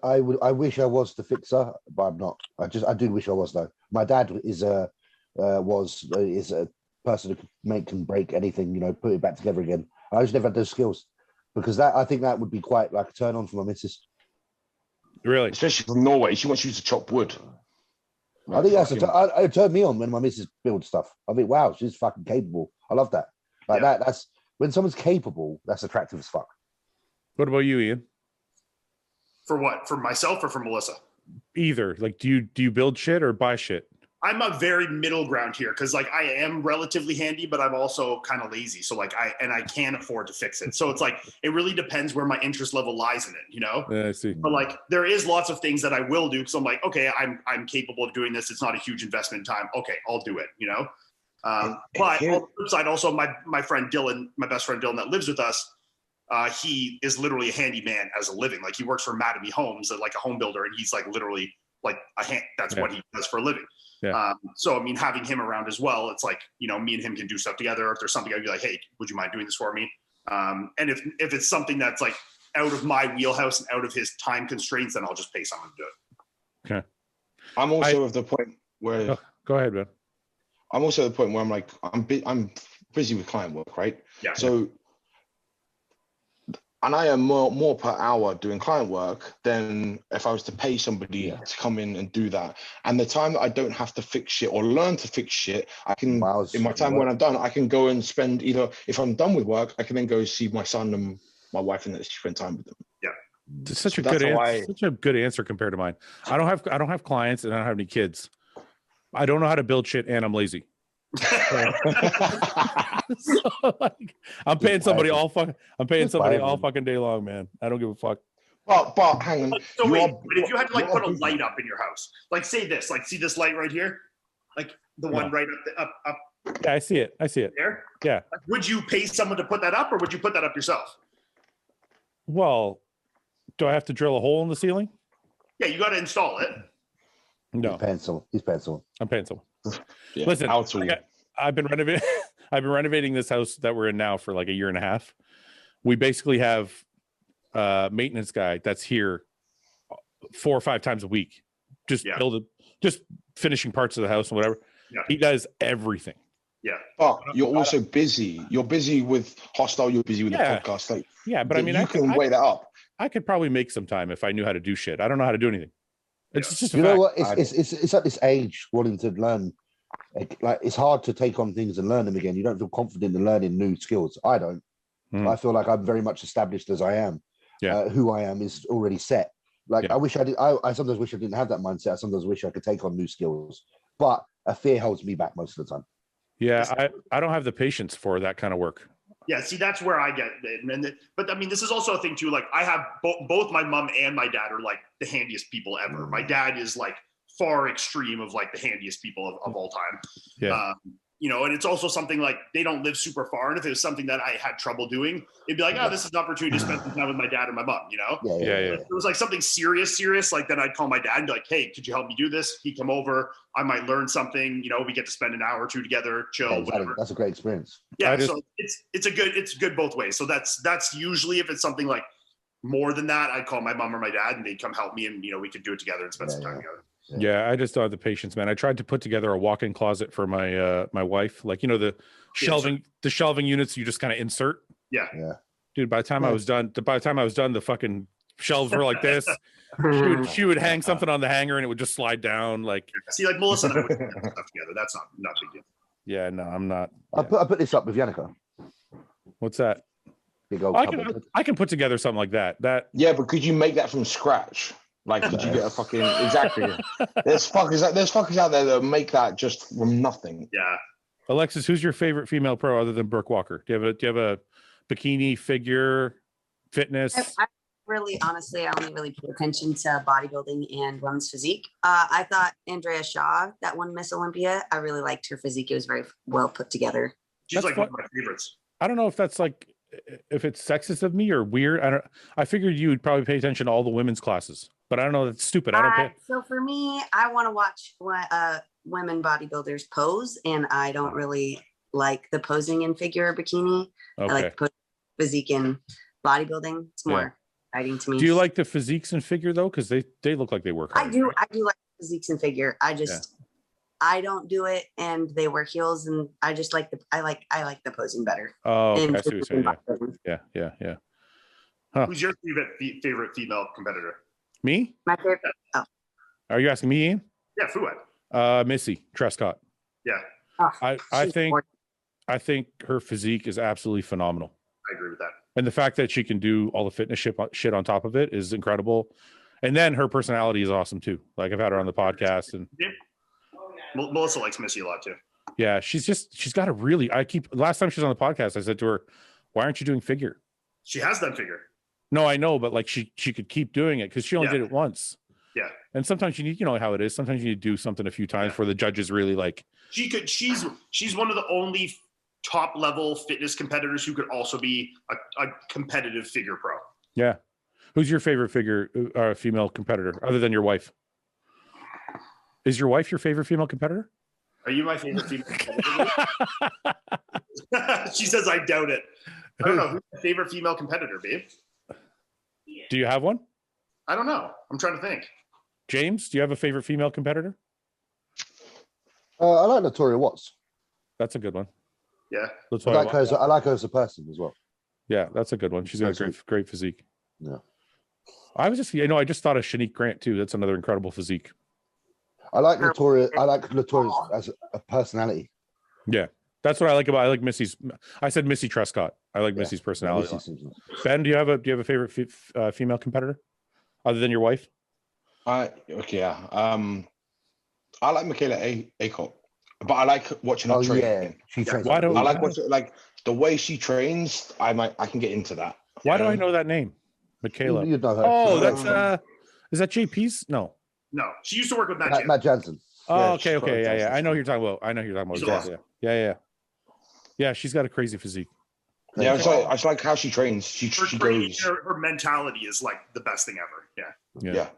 I wish I was the fixer, but I'm not. I do wish I was though. My dad is a person who can break anything, you know, put it back together again. I just never had those skills, because I think that would be quite like a turn on for my missus. Really, especially from Norway, she wants you to chop wood. I think it turned me on when my missus builds stuff. I think, wow, she's fucking capable. I love that. Like that's when someone's capable, that's attractive as fuck. What about you, Ian? For what? For myself or for Melissa? Either. Like, do you build shit or buy shit? I'm a very middle ground here, because like I am relatively handy, but I'm also kind of lazy. So like I can't afford to fix it. So it's like it really depends where my interest level lies in it, you know? Yeah, I see. But like there is lots of things that I will do, because I'm like, okay, I'm capable of doing this. It's not a huge investment in time. Okay, I'll do it, you know? But on the flip side, also my friend Dylan, my best friend Dylan that lives with us, he is literally a handyman as a living. Like he works for Mattamy Homes, like a home builder, and he's like literally like a hand. That's what he does for a living. Yeah. So I mean, having him around as well, it's like, you know, me and him can do stuff together. If there's something, I'd be like, hey, would you mind doing this for me? And if it's something that's like out of my wheelhouse and out of his time constraints, then I'll just pay someone to do it. Okay. I'm also of the point where go ahead, man. I'm also at the point where I'm like, I'm busy with client work, right? Yeah. So, and I am more per hour doing client work than if I was to pay somebody to come in and do that. And the time that I don't have to fix shit or learn to fix shit, I can, in my time when I'm done, I can go and spend either, if I'm done with work, I can then go see my son and my wife and spend time with them. Yeah. It's such a good answer compared to mine. I don't have clients and I don't have any kids. I don't know how to build shit and I'm lazy. So, like, I'm paying somebody all fucking day long, man. I don't give a fuck. But hang on. So wait, but if you had to like put a light up in your house, like say this, like see this light right here, like the one right up. Yeah, I see it. There. Yeah. Like, would you pay someone to put that up, or would you put that up yourself? Well, do I have to drill a hole in the ceiling? Yeah, you got to install it. No. He's paying someone. I'm paying someone. Yeah, listen, I've been renovating this house that we're in now for like a year and a half. We basically have a maintenance guy that's here 4 or 5 times a week, just finishing parts of the house and whatever. Yeah. He does everything. Yeah. But you're also busy. You're busy with Hostile. You're busy with the podcast. Like, but I mean, you can weigh that up. I could probably make some time if I knew how to do shit. I don't know how to do anything. It's just you know what? It's at this age wanting to learn. Like it's hard to take on things and learn them again. You don't feel confident in learning new skills. I don't. I feel like I'm very much established as I am. Yeah. Who I am is already set. Like Yeah. I wish I did. I sometimes wish I didn't have that mindset. I sometimes wish I could take on new skills, but a fear holds me back most of the time. Yeah, I don't have the patience for that kind of work. Yeah, see, that's where I get it. But I mean, this is also a thing too. Like, I have both my mom and my dad are like the handiest people ever. My dad is like far extreme of like the handiest people of all time. Yeah. You know, and it's also something like they don't live super far. And if it was something that I had trouble doing, it'd be like, oh, this is an opportunity to spend some time with my dad and my mom, you know? Yeah. If it was like something serious, like then I'd call my dad and be like, hey, could you help me do this? He'd come over. I might learn something, you know, we get to spend an hour or two together, chill, Yeah, exactly. whatever. That's a great experience. Yeah, so it's good both ways. So that's usually, if it's something like more than that, I'd call my mom or my dad and they'd come help me and, you know, we could do it together and spend some time together. Yeah, I just don't have the patience, man. I tried to put together a walk-in closet for my my wife, like, you know, the shelving units you just kind of insert. Yeah. Dude, by the time I was done, the fucking shelves were like this. She would hang something on the hanger and it would just slide down. Like, see, like Melissa and I would do that stuff together. That's not a big deal. Yeah, no, I'm not. I put this up with Yannicka. What's that? Big old I can put together something like that. Yeah, but could you make that from scratch? Like, could you get a fucking exactly? There's fuckers out there that make that just from nothing. Yeah. Alexis, who's your favorite female pro other than Brooke Walker? Do you have a bikini, figure, fitness? I really, honestly, I only really pay attention to bodybuilding and women's physique. I thought Andrea Shaw, that won Miss Olympia, I really liked her physique. It was very well put together. She's like one of my favorites. I don't know if that's like, if it's sexist of me or weird. I figured you would probably pay attention to all the women's classes, but I don't know. That's stupid. I don't pay. So for me, I want to watch women bodybuilders pose, and I don't really like the posing in figure or bikini. Okay. I like the physique in bodybuilding. It's more exciting to me. Do you like the physiques in figure though? Because they look like they work hard. I do like physiques in figure. I don't do it, and they wear heels, and I just like I like the posing better. Oh, okay. I see what you're saying. Yeah. Huh. Who's your favorite female competitor? Me? My favorite. Oh. Are you asking me, Ian? Yeah, Fouad. Missy Trescott. Yeah. I think her physique is absolutely phenomenal. I agree with that. And the fact that she can do all the fitness shit on top of it is incredible. And then her personality is awesome too. Like, I've had her on the podcast, and Melissa likes Missy a lot too. Yeah, she's got a really. Last time she was on the podcast, I said to her, "Why aren't you doing figure?" She has done figure. No, I know, but like she could keep doing it because she only did it once. Yeah. And sometimes you need, you know how it is. Sometimes you need to do something a few times where the judges really like. She's one of the only top level fitness competitors who could also be a competitive figure pro. Yeah. Who's your favorite female competitor other than your wife? Is your wife your favorite female competitor? Are you my favorite female competitor? She says, I doubt it. I don't know. Who's my favorite female competitor, babe? Do you have one? I don't know. I'm trying to think. James, do you have a favorite female competitor? I like Latoria Watts. That's a good one. Yeah. I like her as a person as well. Yeah, that's a good one. She's got a great physique. Yeah. I just thought of Shanique Grant too. That's another incredible physique. I like Latoria. I like Latoria as a personality. Yeah, that's what I like about. I like Missy's. I said Missy Trescott. I like Missy's personality. Ben, do you have a favorite female competitor other than your wife? I like Michaela Aycock, but I like watching her train. Yeah, she trains. I like watching, like the way she trains. I can get into that. Why do I know that name, Michaela? You know her. Oh, that's is that JP's? No, she used to work with Matt Jansen. Oh, okay, yeah. I know who you're talking about. Yeah. She's got a crazy physique. Yeah, I just like how she trains. She goes. Her mentality is like the best thing ever. Yeah.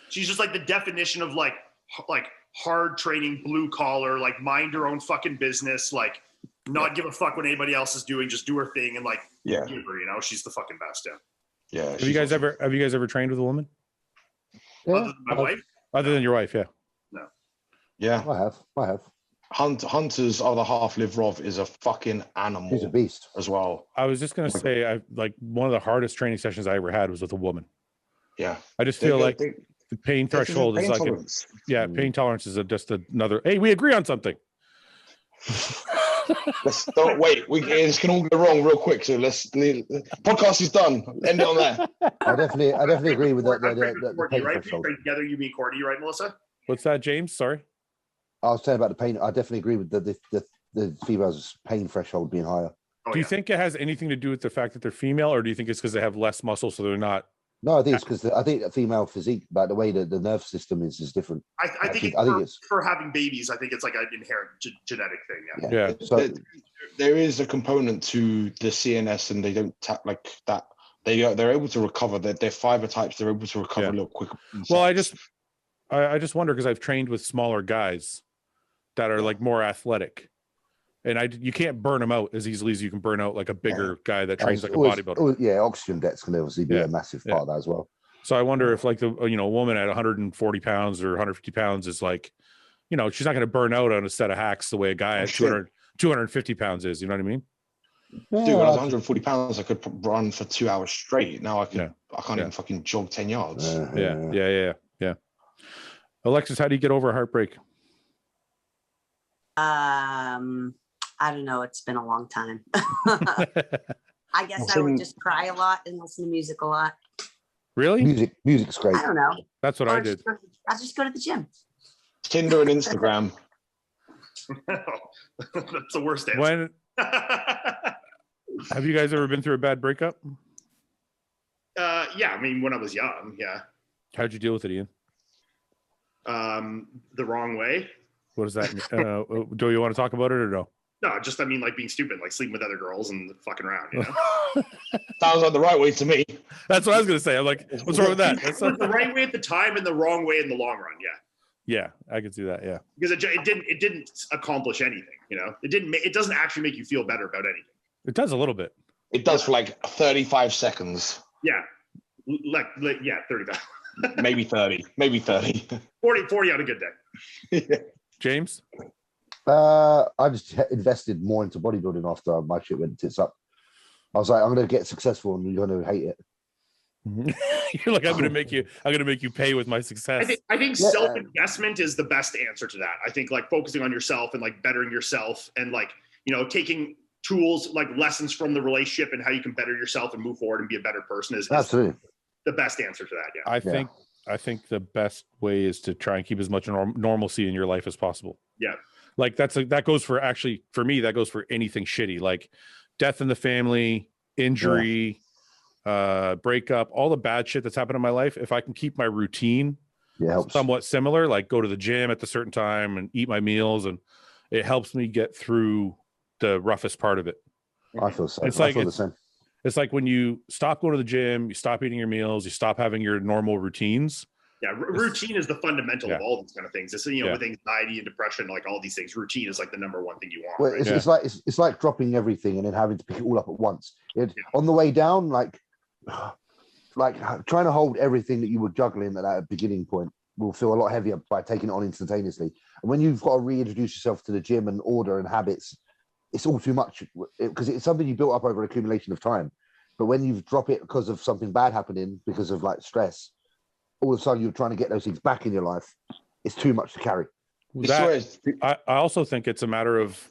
She's just like the definition of like hard training, blue collar, like mind her own fucking business, like not give a fuck what anybody else is doing, just do her thing and like give her, you know, she's the fucking best. Yeah. Have you guys ever trained with a woman? Yeah. Other than my wife? Other than your wife, yeah. No. Yeah. I have. Hunter's other half, Liv Rov, is a fucking animal. He's a beast as well. I was just gonna say, one of the hardest training sessions I ever had was with a woman. Yeah. I just feel like the pain threshold is like pain tolerance is just another. Hey, we agree on something. Let's don't wait. This can all go wrong real quick. So podcast is done. End it on there. I definitely agree with I'm the pregnant with Courtney, pain right? threshold. Right together, you mean Courtney, right, Melissa? What's that, James? Sorry. I was saying about the pain. I definitely agree with the females' pain threshold being higher. Do you think it has anything to do with the fact that they're female, or do you think it's because they have less muscle, so they're not? No, I think it's because I think the female physique, but the way that the nerve system is different. I think it's for having babies. I think it's like an inherent genetic thing. Yeah. So there is a component to the CNS, and they don't tap like that. They're able to recover. Their fiber types. They're able to recover a little quicker. Well, I just wonder because I've trained with smaller guys that are like more athletic, and you can't burn them out as easily as you can burn out like a bigger guy that trains like a bodybuilder. Yeah, oxygen debts can obviously be a massive part of that as well. So I wonder if like a woman at 140 pounds or 150 pounds is like, she's not going to burn out on a set of hacks the way a guy at 250 pounds is. You know what I mean? Yeah, dude, when I was 140 pounds, I could run for 2 hours straight. Now I can't even fucking jog 10 yards. Yeah. Alexis, how do you get over a heartbreak? I don't know. It's been a long time. I guess I would just cry a lot and listen to music a lot. Really? Music's great. I don't know. That's what I did. I just go to the gym. Tinder and Instagram. That's the worst answer. Have you guys ever been through a bad breakup? Yeah, I mean, when I was young, yeah. How'd you deal with it, Ian? The wrong way. What does that mean? Do you want to talk about it or no? No, just I mean, like being stupid, like sleeping with other girls and fucking around. Sounds like the right way to me. That's what I was gonna say. I'm like, what's wrong with that? That's the right way at the time and the wrong way in the long run. Yeah, I can see that. Yeah, because it didn't accomplish anything. It doesn't actually make you feel better about anything. It does a little bit. It does for like 35 seconds. Yeah, like 35. maybe 30. 40 on a good day. Yeah. James? I just invested more into bodybuilding after my shit went tits up. I was like, I'm going to get successful and you're going to hate it. You're like, I'm going to make you pay with my success. I think self-investment is the best answer to that. I think like focusing on yourself and like bettering yourself and like, taking tools, like lessons from the relationship and how you can better yourself and move forward and be a better person is absolutely the best answer to that. Yeah. I think the best way is to try and keep as much normalcy in your life as possible. Yeah. Like that goes for me, that goes for anything shitty, like death in the family, injury, breakup, all the bad shit that's happened in my life. If I can keep my routine somewhat similar, like go to the gym at the certain time and eat my meals, and it helps me get through the roughest part of it. I feel so. It's the same. It's like when you stop going to the gym, you stop eating your meals, you stop having your normal routines. Yeah, routine is the fundamental of all these kind of things. It's with anxiety and depression, like all these things, routine is like the number one thing you want. Well, it's like dropping everything and then having to pick it all up at once. On the way down, like trying to hold everything that you were juggling at that beginning point will feel a lot heavier by taking it on instantaneously. And when you've got to reintroduce yourself to the gym and order and habits, it's all too much because it's something you built up over accumulation of time. But when you drop it because of something bad happening, because of like stress, all of a sudden you're trying to get those things back in your life. It's too much to carry. I also think it's a matter of,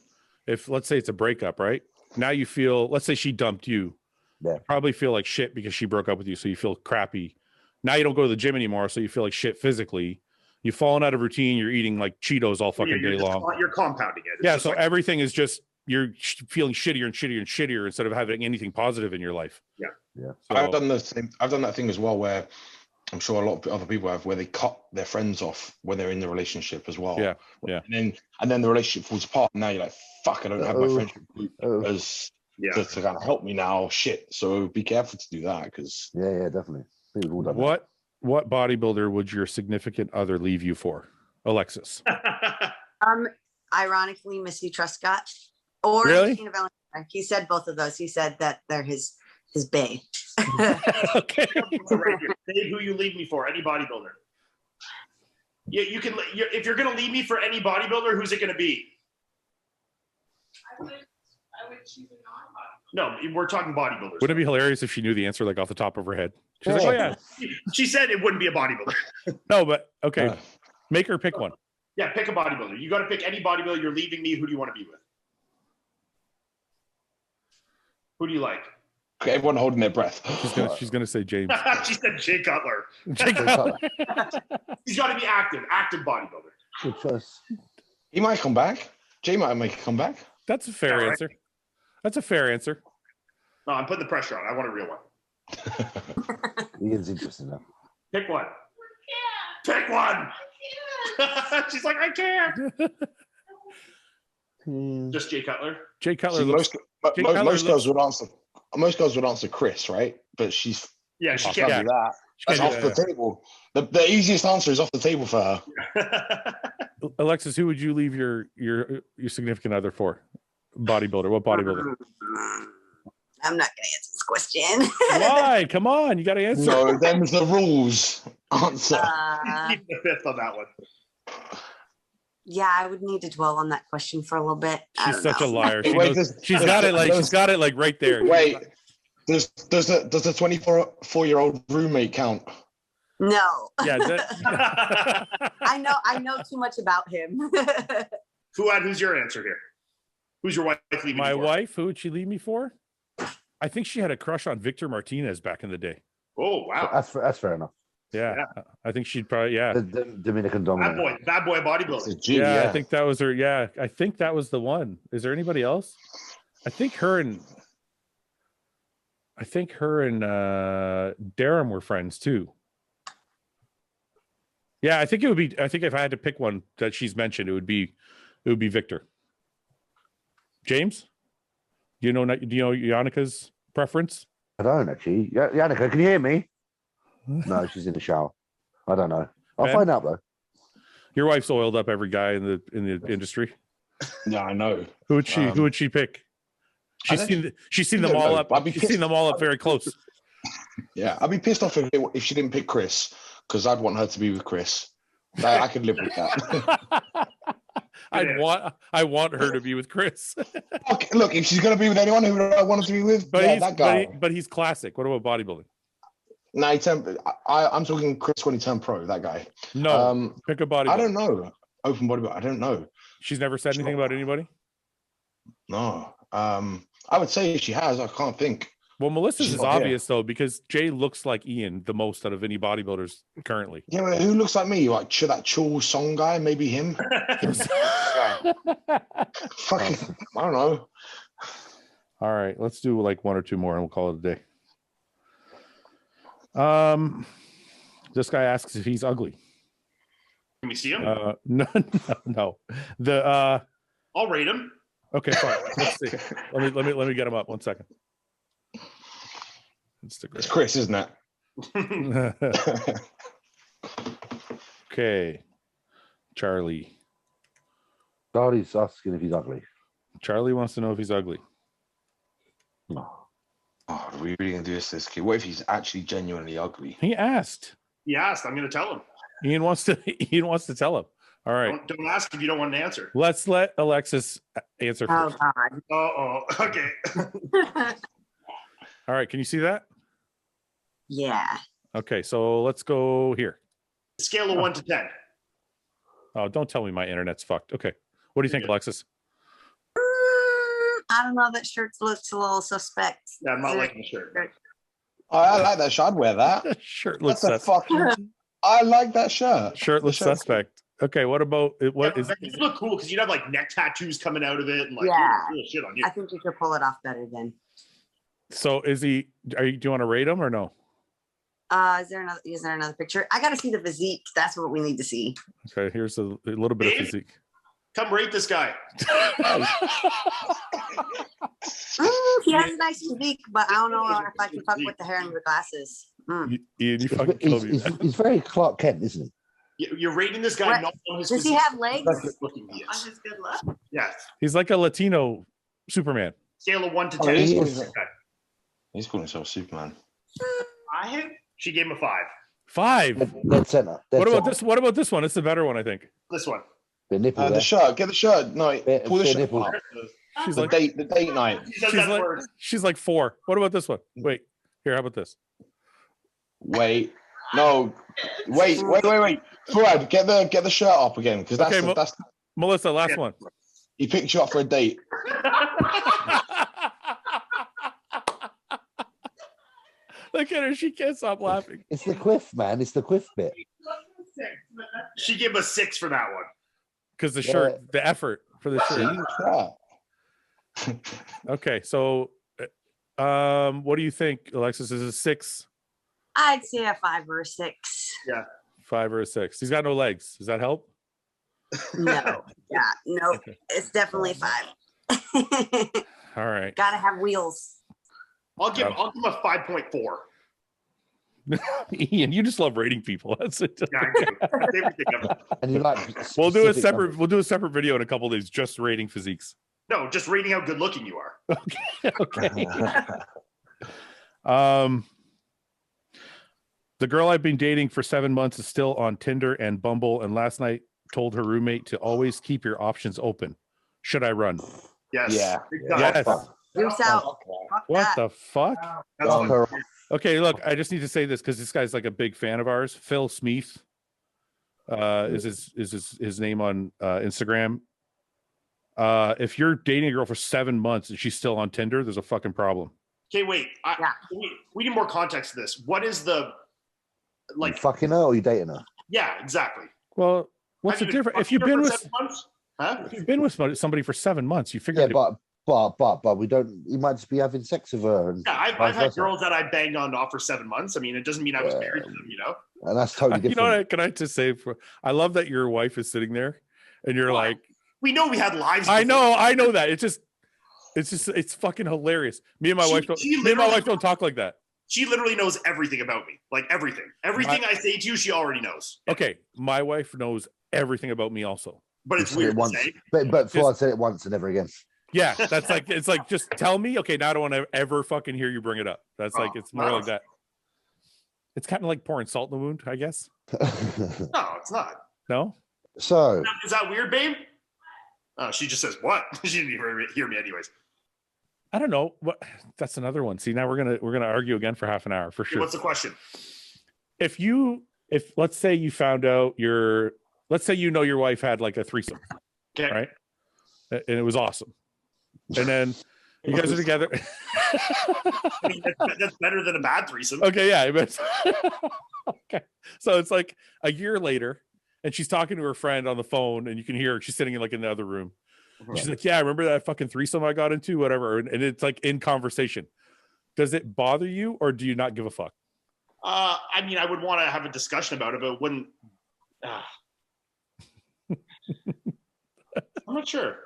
if let's say it's a breakup, right? Now you feel, let's say she dumped you. Yeah. You probably feel like shit because she broke up with you. So you feel crappy. Now you don't go to the gym anymore. So you feel like shit physically. You've fallen out of routine. You're eating like Cheetos all fucking day long. You're compounding it. Yeah. So everything is just, you're feeling shittier and shittier and shittier instead of having anything positive in your life. Yeah. Yeah. So, I've done that thing as well, where I'm sure a lot of other people have, where they cut their friends off when they're in the relationship as well. Yeah. Yeah. And then the relationship falls apart. And now you're like, fuck, I don't have my friendship group as to kind of help me now. Shit. So be careful to do that, because yeah, definitely. We've all done that. What bodybuilder would your significant other leave you for, Alexis? Ironically, Missy Truscott or really? Tina Valliere. He said both of those. He said that they're his bae. Okay. Dave, who you leave me for? Any bodybuilder? Yeah, you can. If you're going to leave me for any bodybuilder, who's it going to be? I would choose a non-bodybuilder. No, we're talking bodybuilders. Wouldn't it be hilarious if she knew the answer like off the top of her head? She's like, oh yeah. She said it wouldn't be a bodybuilder. No, but okay. Make her pick one. Yeah, pick a bodybuilder. You got to pick any bodybuilder. You're leaving me. Who do you want to be with? Who do you like? Okay, everyone holding their breath. She's gonna say James. She said Jay Cutler. Jay Cutler. He's got to be active bodybuilder. Good choice. He might come back. Jay might make a comeback. That's a fair right. answer. That's a fair answer. No, I'm putting the pressure on. I want a real one. Ian's interesting now. Pick one. Yeah. Pick one. She's like, I can't. Just Jay Cutler. Jay Cutler. See, looks, Jay Cutler most looks- girls would answer. Most girls would answer Chris, right? But she's Yeah, she can't can't. do that. she That's can't off do the table. The easiest answer is off the table for her. that. Alexis, who would you leave your significant other for? Bodybuilder. What bodybuilder? I'm not gonna answer this question. Why? Come on, you got to answer. No, them's the rules. Answer. Keep the fifth on that one. Yeah, I would need to dwell on that question for a little bit. I She's don't such a know. liar. She Wait, knows- she's got it like right there. Wait, does the 24-year-old roommate count? No. Yeah. I know too much about him. Fouad, who's your answer here? Who's your wife leaving? My you for? wife, who would she leave me for? I think she had a crush on Victor Martinez back in the day. Oh wow, That's fair enough. Yeah. I think she'd probably, The Dominican dominant. bad boy bodybuilder. yeah, I think that was her. Yeah, I think that was the one. Is there anybody else? I think her and Darren were friends too. Yeah, I think if I had to pick one that she's mentioned, it would be Victor. James, do you know Yannika's preference? I don't actually. Yannicka, can you hear me? No, she's in the shower. I don't know. I'll Ben? find out though. Your wife's oiled up every guy in the industry. Yeah, I know. Who would she pick? She's seen them all up. She's seen them all up very close. Yeah, I'd be pissed off if she didn't pick Chris, because I'd want her to be with Chris. I could live with that. I want her to be with Chris. Look, if she's going to be with anyone, who would I want her to be with? But that guy. But he's classic. What about bodybuilding? No, I'm talking Chris when he turned pro, that guy. No, pick a bodybuilder. I don't know. Open bodybuilder, I don't know. She's never said anything about anybody? No. I would say she has. I can't think. Well, Melissa's She's is not here. obvious, though, because Jay looks like Ian the most out of any bodybuilders currently. Yeah, but who looks like me? Like that Chow song guy? Maybe him? Fucking, I don't know. All right, let's do like one or two more and we'll call it a day. This guy asks if he's ugly. Can we see him? No. I'll rate him. Okay, fine. Let's see. Let me get him up. 1 second. It's Chris, isn't it? Okay. Charlie Charlie's asking if he's ugly. wants to know if he's ugly. No. Oh, are we really gonna do this kid? What if he's actually genuinely ugly? He asked. He asked. I'm going to tell him. Ian wants to tell him. All right. Don't ask if you don't want an answer. Let's let Alexis answer Oh first. God. Oh, okay. All right. Can you see that? Yeah. Okay. So let's go here. Scale of 1 to 10. Oh, don't tell me my internet's fucked. Okay. What do you think, Yeah. Alexis? I don't know. That shirt looks a little suspect. Yeah, I'm not liking the shirt. Oh, I like that shirt. I'd wear that. Shirt looks That's a suspect. fucking. I like that shirt. Shirt looks The shirt's suspect. Okay. What about what Yeah, is? but it look cool because you'd have like neck tattoos coming out of it and like Yeah. cool shit on you. I think you could pull it off better then. So is he? Do you want to rate him or no? Is there another picture? I gotta see the physique. That's what we need to see. Okay. Here's a little bit of Dave? physique. Come rate this guy. He has a nice physique, but I don't know if I can fuck with the hair and the glasses. Ian, you fucking killed me. He's very Clark Kent, isn't he? You're rating this guy What? not on his Does he physique, have legs? but how good-looking he On is. his good luck. Yes. He's like a Latino Superman. Scale of 1 to Oh, 10. he is. Okay. He's calling himself Superman. I have She gave him a 5. 5. Dead center. What about this? What about this one? It's the better one, I think. This one. The nipple The there. shirt. Get the shirt. No, Bit- pull the bit shirt nipple. up. She's The like date night. He says she's that like word. she's like 4. What about this one? Wait. Here, how about this? Wait. No. Wait. Fouad, get the shirt up again, because that's Okay, that's Melissa, last Yeah. one. he picked you up for a date. Look at her. She can't stop laughing. It's the quiff, man. It's the quiff bit. She gave us 6 for that one. Because the shirt, the effort for the shirt. Okay, so what do you think, Alexis? Is it 6? I'd say a 5 or a 6. Yeah. 5 or a 6. He's got no legs. Does that help? No. Yeah. No. Okay. It's definitely 5. All right. Gotta have wheels. I'll give him a 5.4. Ian, you just love rating people. That's it. Yeah, I do. And you like we'll do a separate video in a couple of days just rating physiques. No, just rating how good looking you are. Okay. The girl I've been dating for 7 months is still on Tinder and Bumble, and last night told her roommate to always keep your options open. Should I run? Yes. Yeah. Yes. Goose out. What the fuck? her. Okay, look, I just need to say this because this guy's like a big fan of ours. Phil Smeeth is his name on Instagram. If you're dating a girl for 7 months and she's still on Tinder, there's a fucking problem. Okay, wait. We need more context to this. What is the You fucking her or you dating her? Yeah, exactly. Well, what's the difference? If you've been with 7 months? Huh? If you've been with somebody for 7 months, you figure. Yeah, but we don't. You might just be having sex with her. And yeah, I've had girls that I banged on and off for 7 months. I mean, it doesn't mean I was married to them, you know. And that's totally different. You know what? Can I just say, I love that your wife is sitting there, and you're like, we know we had lives. I know that. It's fucking hilarious. Me and my wife don't talk like that. She literally knows everything about me, like everything. Everything I say to you, she already knows. Okay, my wife knows everything about me also. But it's weird once. to say. But Fouad said it once and never again. Yeah, that's like it's like just tell me. Okay, now I don't want to ever fucking hear you bring it up. That's like it's more like that. It's kind of like pouring salt in the wound, I guess. No, it's not. No. So is that weird, babe? Oh, she just says what? She didn't even hear me, anyways. I don't know. What? That's another one. See, now we're gonna argue again for half an hour for sure. What's the question? If let's say you found out let's say you know your wife had like a threesome, okay, right? And it was awesome, and then you guys are together. I mean, that's better than a bad threesome. Okay, yeah. Okay, so it's like a year later, and she's talking to her friend on the phone, and you can hear her. She's sitting in like in the other room. Right. She's like, "Yeah, I remember that fucking threesome I got into, whatever." And it's like in conversation. Does it bother you, or do you not give a fuck? I mean, I would want to have a discussion about it, but wouldn't. I'm not sure.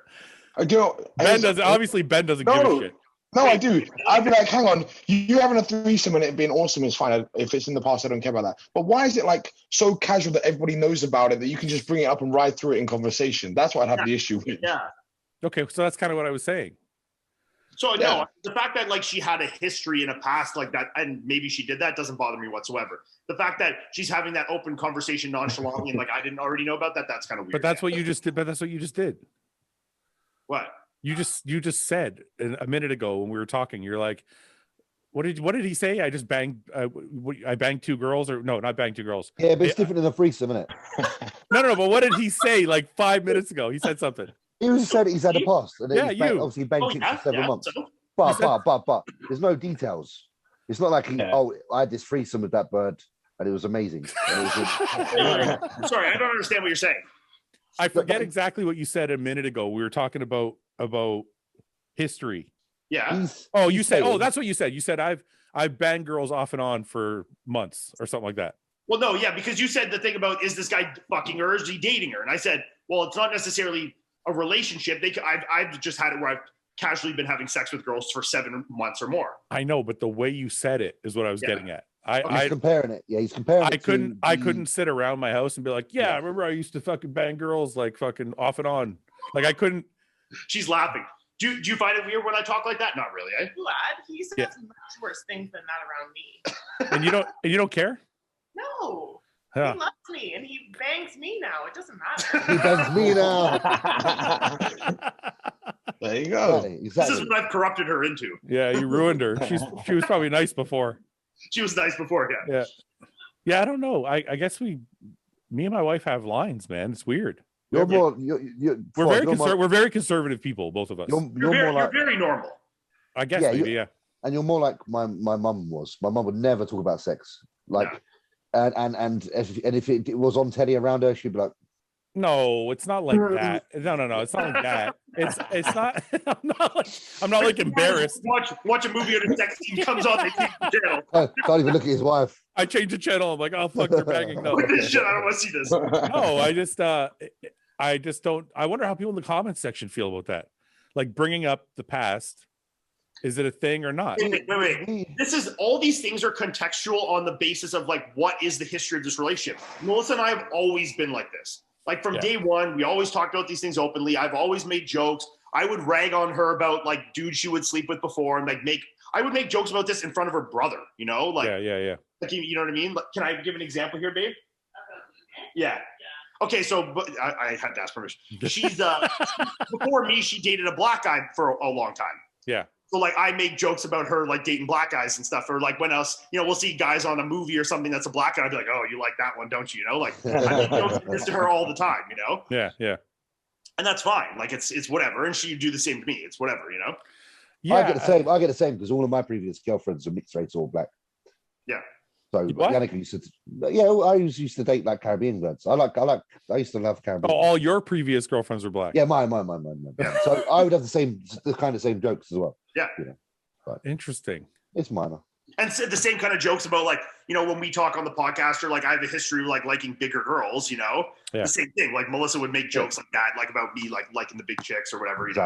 Ben doesn't. Obviously, Ben doesn't give a shit. No, I do. I'd be like, hang on, you having a threesome and it being awesome is fine. If it's in the past, I don't care about that. But why is it like so casual that everybody knows about it that you can just bring it up and ride through it in conversation? That's what I'd have the issue with. Yeah. Okay, so that's kind of what I was saying. So no, the fact that like she had a history in a past like that, and maybe she did that, doesn't bother me whatsoever. The fact that she's having that open conversation nonchalantly and like I didn't already know about that, that's kind of weird. But that's what you just did. But that's what you just did. What? You just said a minute ago when we were talking. You're like, what did he say? I just banged. I banged 2 girls, or no, not banged 2 girls. Yeah, but it's different than a threesome, isn't it? No. But what did he say? Like 5 minutes ago, he said something. He was said he's had a past, and obviously banged chicks for 7 months. So? But there's no details. It's not like I had this threesome with that bird, and it was amazing. And it was Sorry, I don't understand what you're saying. I forget exactly what you said a minute ago. We were talking about history. Yeah. You said. Oh, that's what you said. You said I've banged girls off and on for months or something like that. Well, no, yeah, because you said the thing about is this guy fucking her, or is he dating her? And I said, well, it's not necessarily a relationship. I've just had it where I've casually been having sex with girls for 7 months or more. I know, but the way you said it is what I was getting at. He's comparing it. Yeah, he's comparing it. I couldn't sit around my house and be like, I remember I used to fucking bang girls like fucking off and on. Like I couldn't. She's laughing. Do you find it weird when I talk like that? Not really, eh? Vlad, he says much worse things than that around me. And you don't care? No. Yeah. He loves me and he bangs me now. It doesn't matter. He bangs me now. There you go. Exactly. This is what I've corrupted her into. Yeah, you ruined her. She was probably nice before. She was nice before, yeah. Yeah, I don't know. I guess me and my wife have lines, man. It's weird. We're very conservative people, both of us. You're very normal. I guess maybe, yeah. and you're more like my mum was. My mum would never talk about sex, like, and if it was on telly around her, she'd be like, no, it's not like that. No, it's not like that. It's not. I'm not like embarrassed. Watch a movie and a sex scene comes on, they change the channel. can't even look at his wife. I change the channel. I'm like, oh fuck, they're banging. No, Look at this shit. I don't want to see this. no, I just don't. I wonder how people in the comments section feel about that. Like bringing up the past. Is it a thing or not? Wait. This is all these things are contextual on the basis of like what is the history of this relationship. Melissa and I have always been like this. Like from day one, we always talked about these things openly. I've always made jokes. I would rag on her about like dudes she would sleep with before, and like I would make jokes about this in front of her brother. You know, like yeah. Like you know what I mean? Like, can I give an example here, babe? Yeah. Okay, so I had to ask permission. She's before me, she dated a black guy for a long time. Yeah. So like I make jokes about her like dating black guys and stuff, or like when else, we'll see guys on a movie or something that's a black guy. I'd be like, oh, you like that one, don't you? Like I make jokes like this to her all the time, Yeah. And that's fine. Like it's whatever, and she do the same to me. It's whatever, Yeah. I get the same because all of my previous girlfriends are mixed race or black. Yeah. So Yannick used to, I used to date like Caribbean girls. I used to love Caribbean. Oh, all your previous girlfriends were black. Yeah, mine. So I would have the same jokes as well. Yeah. But interesting. It's minor. And the same kind of jokes about like, when we talk on the podcast, or like I have a history of like liking bigger girls, the same thing. Like Melissa would make jokes like that, like about me, like liking the big chicks or whatever, It's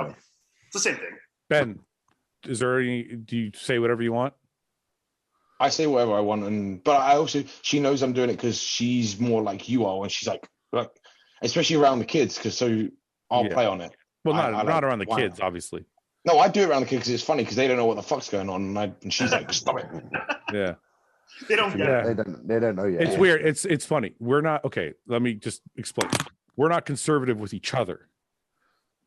the same thing. Ben, do you say whatever you want? I say whatever I want, but she knows I'm doing it because she's more like you are, and she's like especially around the kids, because I'll play on it. Well, not around the kids, obviously. No, I do it around the kids because it's funny because they don't know what the fuck's going on, and she's like, stop it. Yeah. They don't get it. They don't know yet. It's weird. It's funny. We're not okay. Let me just explain. We're not conservative with each other,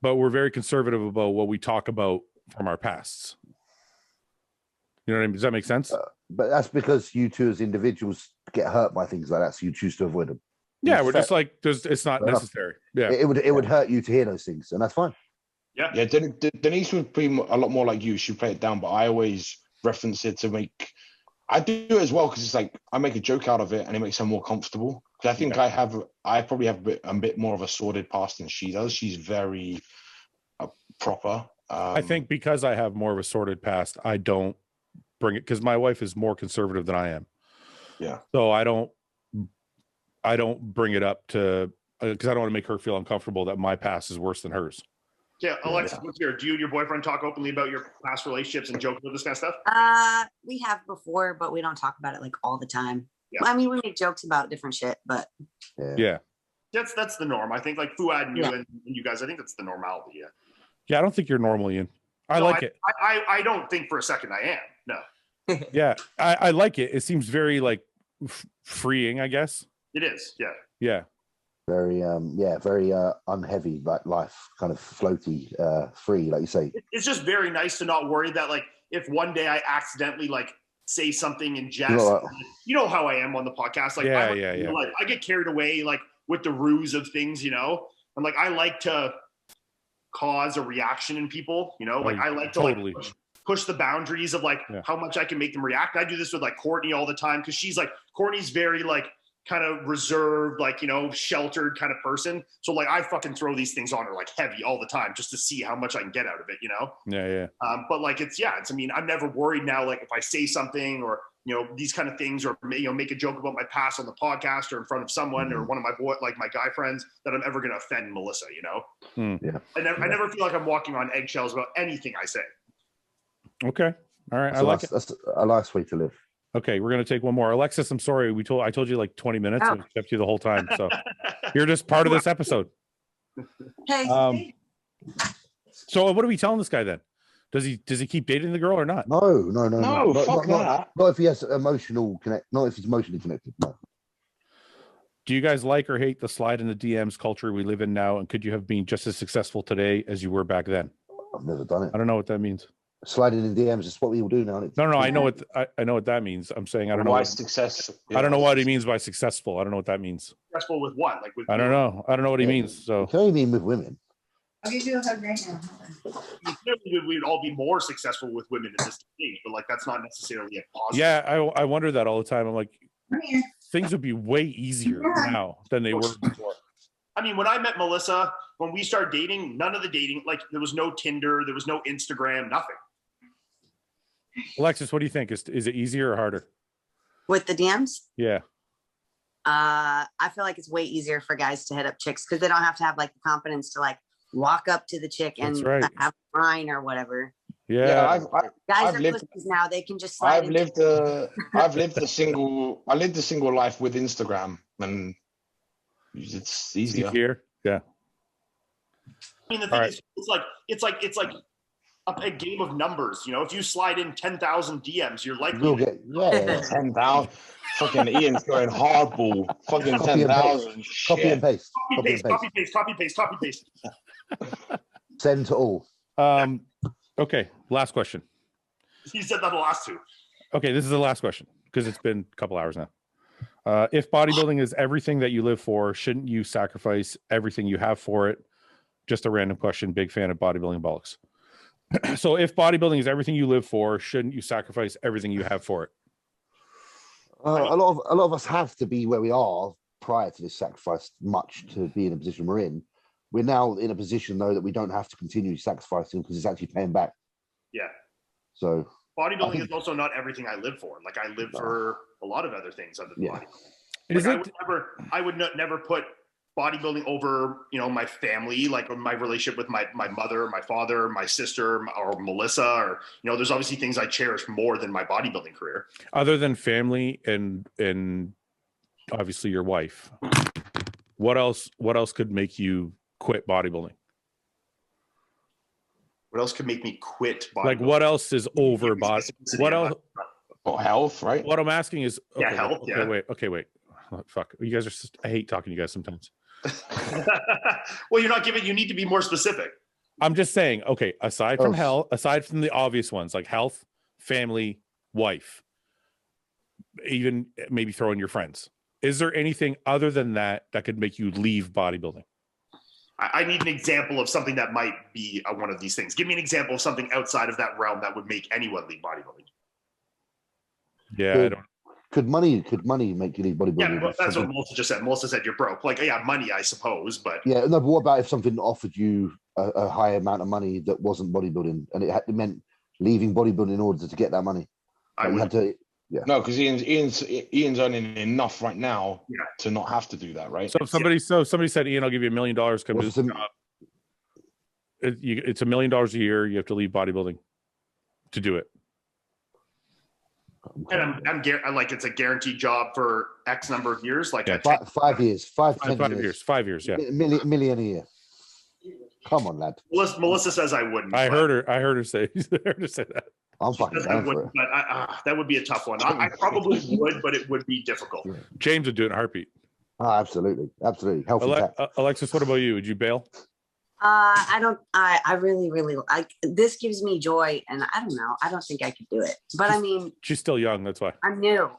but we're very conservative about what we talk about from our pasts. You know what I mean? Does that make sense? But that's because you two as individuals get hurt by things like that, so you choose to avoid them. Yeah, we're just like it's not necessary. Yeah, it would hurt you to hear those things, and that's fine. Yeah. Denise would be a lot more like you. She'd play it down, but I always reference it to make. I do it as well because it's like I make a joke out of it, and it makes her more comfortable. Because I think I probably have a bit more of a sordid past than she does. She's very proper. I think because I have more of a sordid past, I don't bring it because my wife is more conservative than I am. Yeah. So I don't bring it up to because I don't want to make her feel uncomfortable that my past is worse than hers. Yeah, Alexis, what's here? Do you and your boyfriend talk openly about your past relationships and joke about this kind of stuff? We have before, but we don't talk about it like all the time. Yeah. I mean, we make jokes about different shit, but yeah. That's the norm. I think like Fouad and you and you guys, I think that's the normality. Yeah. Yeah, I don't think you're normal, Ian. I like it. I don't think for a second I am. No. Yeah, I like it. It seems very like freeing, I guess. It is. Yeah. Yeah. Very very unheavy, like life, kind of floaty, free, like you say. It's just very nice to not worry that like if one day I accidentally like say something in jest, you know how I am on the podcast. Like like I get carried away like with the ruse of things, and like I like to cause a reaction in people, like I like to totally. like push the boundaries of like how much I can make them react. I do this with like Courtney all the time because Courtney's very like kind of reserved, like, sheltered kind of person. So like I fucking throw these things on her like heavy all the time just to see how much I can get out of it, Yeah. But like I mean, I'm never worried now, like if I say something or, these kind of things or, make a joke about my past on the podcast or in front of someone or one of my guy friends that I'm ever going to offend Melissa, Yeah. I never feel like I'm walking on eggshells about anything I say. Okay. All right. That's a nice way to live. Okay, we're gonna take one more. Alexis, I'm sorry. I told you like 20 minutes. We kept you the whole time, so you're just part of this episode. Hey. So what are we telling this guy then? Does he keep dating the girl or not? No. Fuck that. Not if he has emotional connect. Not if he's emotionally connected. No. Do you guys like or hate the slide in the DMs culture we live in now? And could you have been just as successful today as you were back then? I've never done it. I don't know what that means. Sliding in DMs is what we all do now. No, I know what that means. I'm saying I don't know why success. I don't know what he means by successful. I don't know what that means. Successful with what? Like with I don't know. I don't know what he means. So What do you mean with women? I'll give you a hug right now. Clearly, we'd all be more successful with women at this stage, but like that's not necessarily a positive. Yeah, I wonder that all the time. I'm like, Come here. things would be way easier now than they were before. I mean, when I met Melissa, when we started dating, none of the dating, like there was no Tinder, there was no Instagram, nothing. Alexis, what do you think? Is it easier or harder? With the DMs? Yeah. I feel like it's way easier for guys to hit up chicks because they don't have to have like the confidence to like walk up to the chick and have a line or whatever. Yeah. Guys are pussies now. They can just slide I've lived the single life with Instagram, and it's easier. Yeah. I mean, the thing is, it's like a game of numbers. You know, if you slide in 10,000 DMs, you're likely You'll get 10,000. Fucking Ian's going hardball. Fucking 10,000. Copy and paste. Copy paste. Send to all. Okay, last question. He said that the last two. Okay, this is the last question because it's been a couple hours now. If bodybuilding is everything that you live for, shouldn't you sacrifice everything you have for it? Just a random question. Big fan of bodybuilding bollocks. So if bodybuilding is everything you live for, shouldn't you sacrifice everything you have for it? A lot of us have to be where we are prior to this sacrifice much to be in a position we're in. We're now in a position though that we don't have to continue sacrificing because it's actually paying back. Yeah. So bodybuilding is also not everything I live for. Like I live for a lot of other things other than bodybuilding. Like I would never put bodybuilding over, you know, my family, like my relationship with my mother, my father, my sister, or Melissa, or, you know, there's obviously things I cherish more than my bodybuilding career. Other than family and obviously your wife, what else could make you quit bodybuilding? What else could make me quit bodybuilding? Like what else is over body? What else? Oh, health, right? What I'm asking is, okay, health. Wait. Oh, fuck. You guys are. I hate talking to you guys sometimes. Well, you need to be more specific. I'm just saying, okay, aside from the obvious ones like health, family, wife, even maybe throw in your friends. Is there anything other than that could make you leave bodybuilding? I need an example of something that might be one of these things. Give me an example of something outside of that realm that would make anyone leave bodybuilding. Yeah, I don't. Could money make you leave bodybuilding? Yeah, that's what Melissa just said. Melissa said you're broke. Like, yeah, money, I suppose, but yeah, no. But what about if something offered you a high amount of money that wasn't bodybuilding, and it meant leaving bodybuilding in order to get that money? I would. Had to. Yeah. No, because Ian's earning enough right now to not have to do that, right? So somebody said, Ian, I'll give you $1 million. Come to this job. It's $1 million a year. You have to leave bodybuilding to do it. And I'm like it's a guaranteed job for X number of years, like 5 years, 5 years, yeah, million a year. Come on, lad. Melissa says I wouldn't. I heard her say that. I'm fucking down for it. But that would be a tough one. I probably would, but it would be difficult. Yeah. James would do it in a heartbeat. Oh, absolutely. Alexis, what about you? Would you bail? I really like this. Gives me joy, and I don't know. I don't think I could do it. But I mean, she's still young. That's why. I'm new.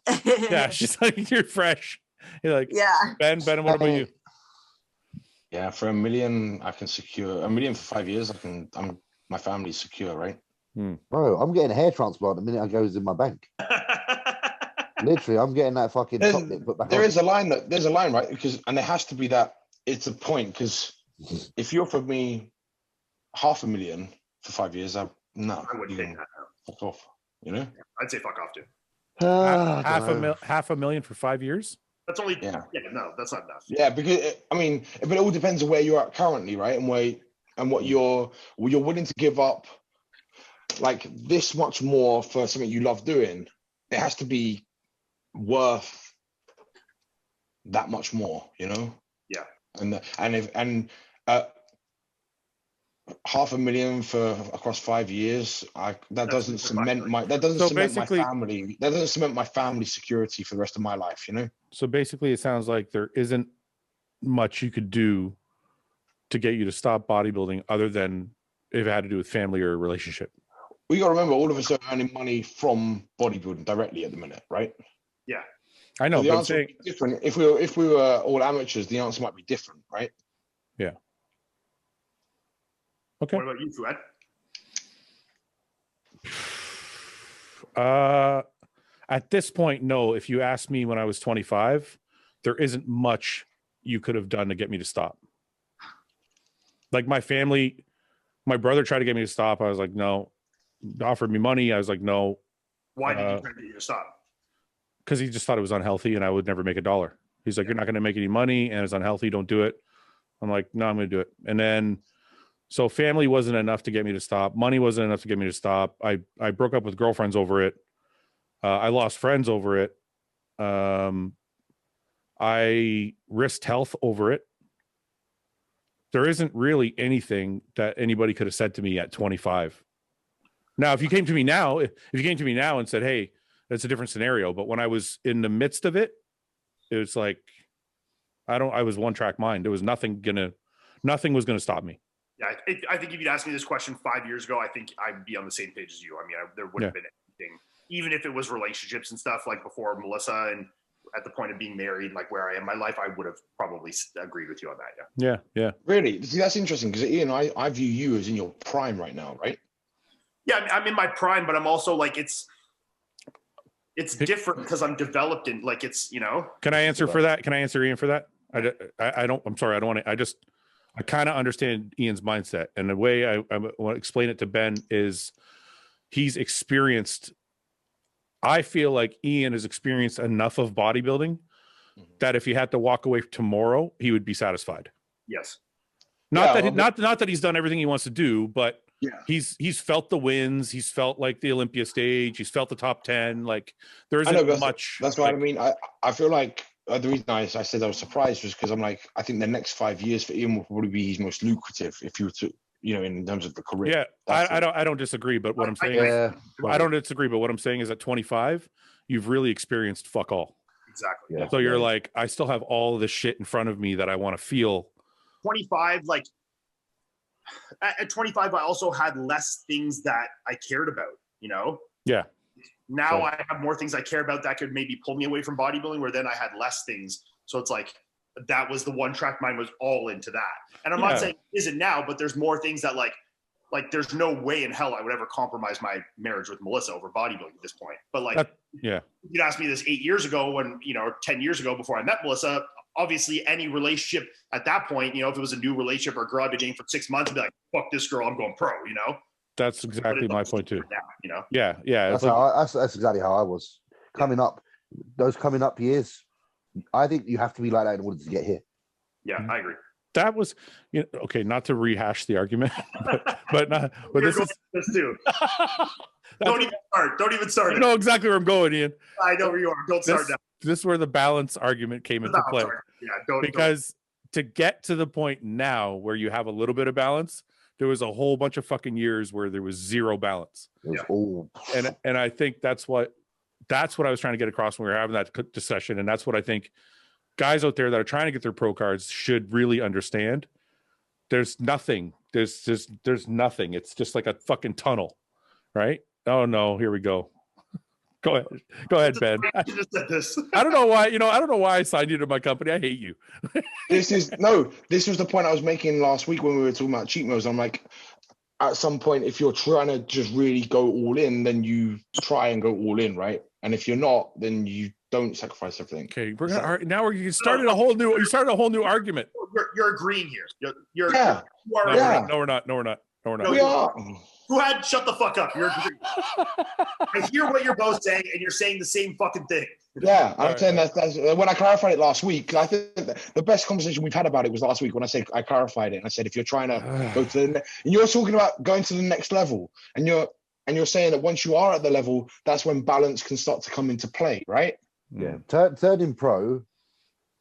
Yeah, she's like, you're fresh. You're like, yeah. Ben, what about you? Yeah, for $1 million, I can secure $1 million for 5 years. My family's secure, right? Bro, I'm getting a hair transplant the minute I goes in my bank. Literally, I'm getting that fucking chocolate put back. There's a line, right? And there has to be that. It's a point because if you offered me $500,000 for 5 years, I wouldn't take that. Fuck off, you know? Yeah, I'd say fuck off too. $500,000 for 5 years. That's only no, that's not enough. Yeah, because but it all depends on where you're at currently, right? And what you're willing to give up, like this much more for something you love doing. It has to be worth that much more, you know? Yeah. And $500,000 for across 5 years, that doesn't cement my family security for the rest of my life, you know? So basically it sounds like there isn't much you could do to get you to stop bodybuilding other than if it had to do with family or relationship. We got to remember all of us are earning money from bodybuilding directly at the minute, right? Yeah. I know, so the answer would be different. If we were all amateurs, the answer might be different, right? Yeah. Okay. What about you, Fouad? At this point, no. If you asked me when I was 25, there isn't much you could have done to get me to stop. Like my family, my brother tried to get me to stop. I was like, no. Offered me money. I was like, no. Why did he try to get you to stop? Because he just thought it was unhealthy and I would never make a dollar. He's like, you're not going to make any money and it's unhealthy. Don't do it. I'm like, no, I'm going to do it. And then, so family wasn't enough to get me to stop. Money wasn't enough to get me to stop. I broke up with girlfriends over it. I lost friends over it. I risked health over it. There isn't really anything that anybody could have said to me at 25. Now, if you came to me now, and said, hey, that's a different scenario. But when I was in the midst of it, it was like, I was one track mind. There was nothing was gonna stop me. Yeah, I think if you'd asked me this question 5 years ago, I think I'd be on the same page as you. I mean, there wouldn't have been anything, even if it was relationships and stuff like before Melissa and at the point of being married, like where I am in my life, I would have probably agreed with you on that. Yeah. Really? See, that's interesting because Ian, I view you as in your prime right now, right? Yeah, I'm in my prime, but I'm also like it's different because I'm developed in like it's, you know. Can I answer for that? Can I answer Ian for that? I'm sorry. I don't want to. I kind of understand Ian's mindset, and the way I want to explain it to Ben is he's experienced. I feel like Ian has experienced enough of bodybuilding that if he had to walk away tomorrow, he would be satisfied. Yes. Not that he's done everything he wants to do, but he's felt the wins. He's felt like the Olympia stage. He's felt the top 10. Like there isn't much. That's what I mean. I feel like the reason I said I was surprised was because I'm like, I think the next 5 years for Ian will probably be his most lucrative if you were to, you know, in terms of the career. Yeah, I don't disagree, but what I'm saying is, I don't disagree, but what I'm saying is at 25, you've really experienced fuck all. Exactly. Yeah. So you're like, I still have all of this shit in front of me that I want to feel. 25, like at 25, I also had less things that I cared about, you know? Yeah. Now I have more things I care about that could maybe pull me away from bodybuilding, where then I had less things. So it's like, that was the one track mind was all into that. And I'm not saying it isn't now, but there's more things that like there's no way in hell I would ever compromise my marriage with Melissa over bodybuilding at this point. But like, you'd ask me this 8 years ago when, you know, or 10 years ago before I met Melissa, obviously any relationship at that point, you know, if it was a new relationship or a girl I'd been dating for 6 months, I'd be like, fuck this girl, I'm going pro, you know? That's exactly my point too. Now, you know? Yeah. That's exactly how I was coming up. Those coming up years, I think you have to be like that in order to get here. Yeah, I agree. That was, you know, okay, not to rehash the argument, but this is this too. Don't even start. You know exactly where I'm going, Ian. I know where you are. Don't start now. This is where the balance argument came into play. Yeah, because to get to the point now where you have a little bit of balance, there was a whole bunch of fucking years where there was zero balance. And I think that's what I was trying to get across when we were having that discussion. And that's what I think guys out there that are trying to get their pro cards should really understand. There's nothing. There's nothing. It's just like a fucking tunnel, right? Oh no, here we go. Go ahead, Ben. I don't know why. You know, I don't know why I signed you to my company. I hate you. This was the point I was making last week when we were talking about cheat meals. I'm like, at some point, if you're trying to just really go all in, then you try and go all in, right? And if you're not, then you don't sacrifice everything. Okay, you started a whole new argument. You're agreeing here. No, we're not. We are. Fouad, shut the fuck up. You're agreeing. I hear what you're both saying, and you're saying the same fucking thing. Yeah, I'm saying that's when I clarified it last week. I think the best conversation we've had about it was last week when I clarified it and I said if you're trying to go to and you're talking about going to the next level, and you're saying that once you are at the level, that's when balance can start to come into play, right? Yeah, turning pro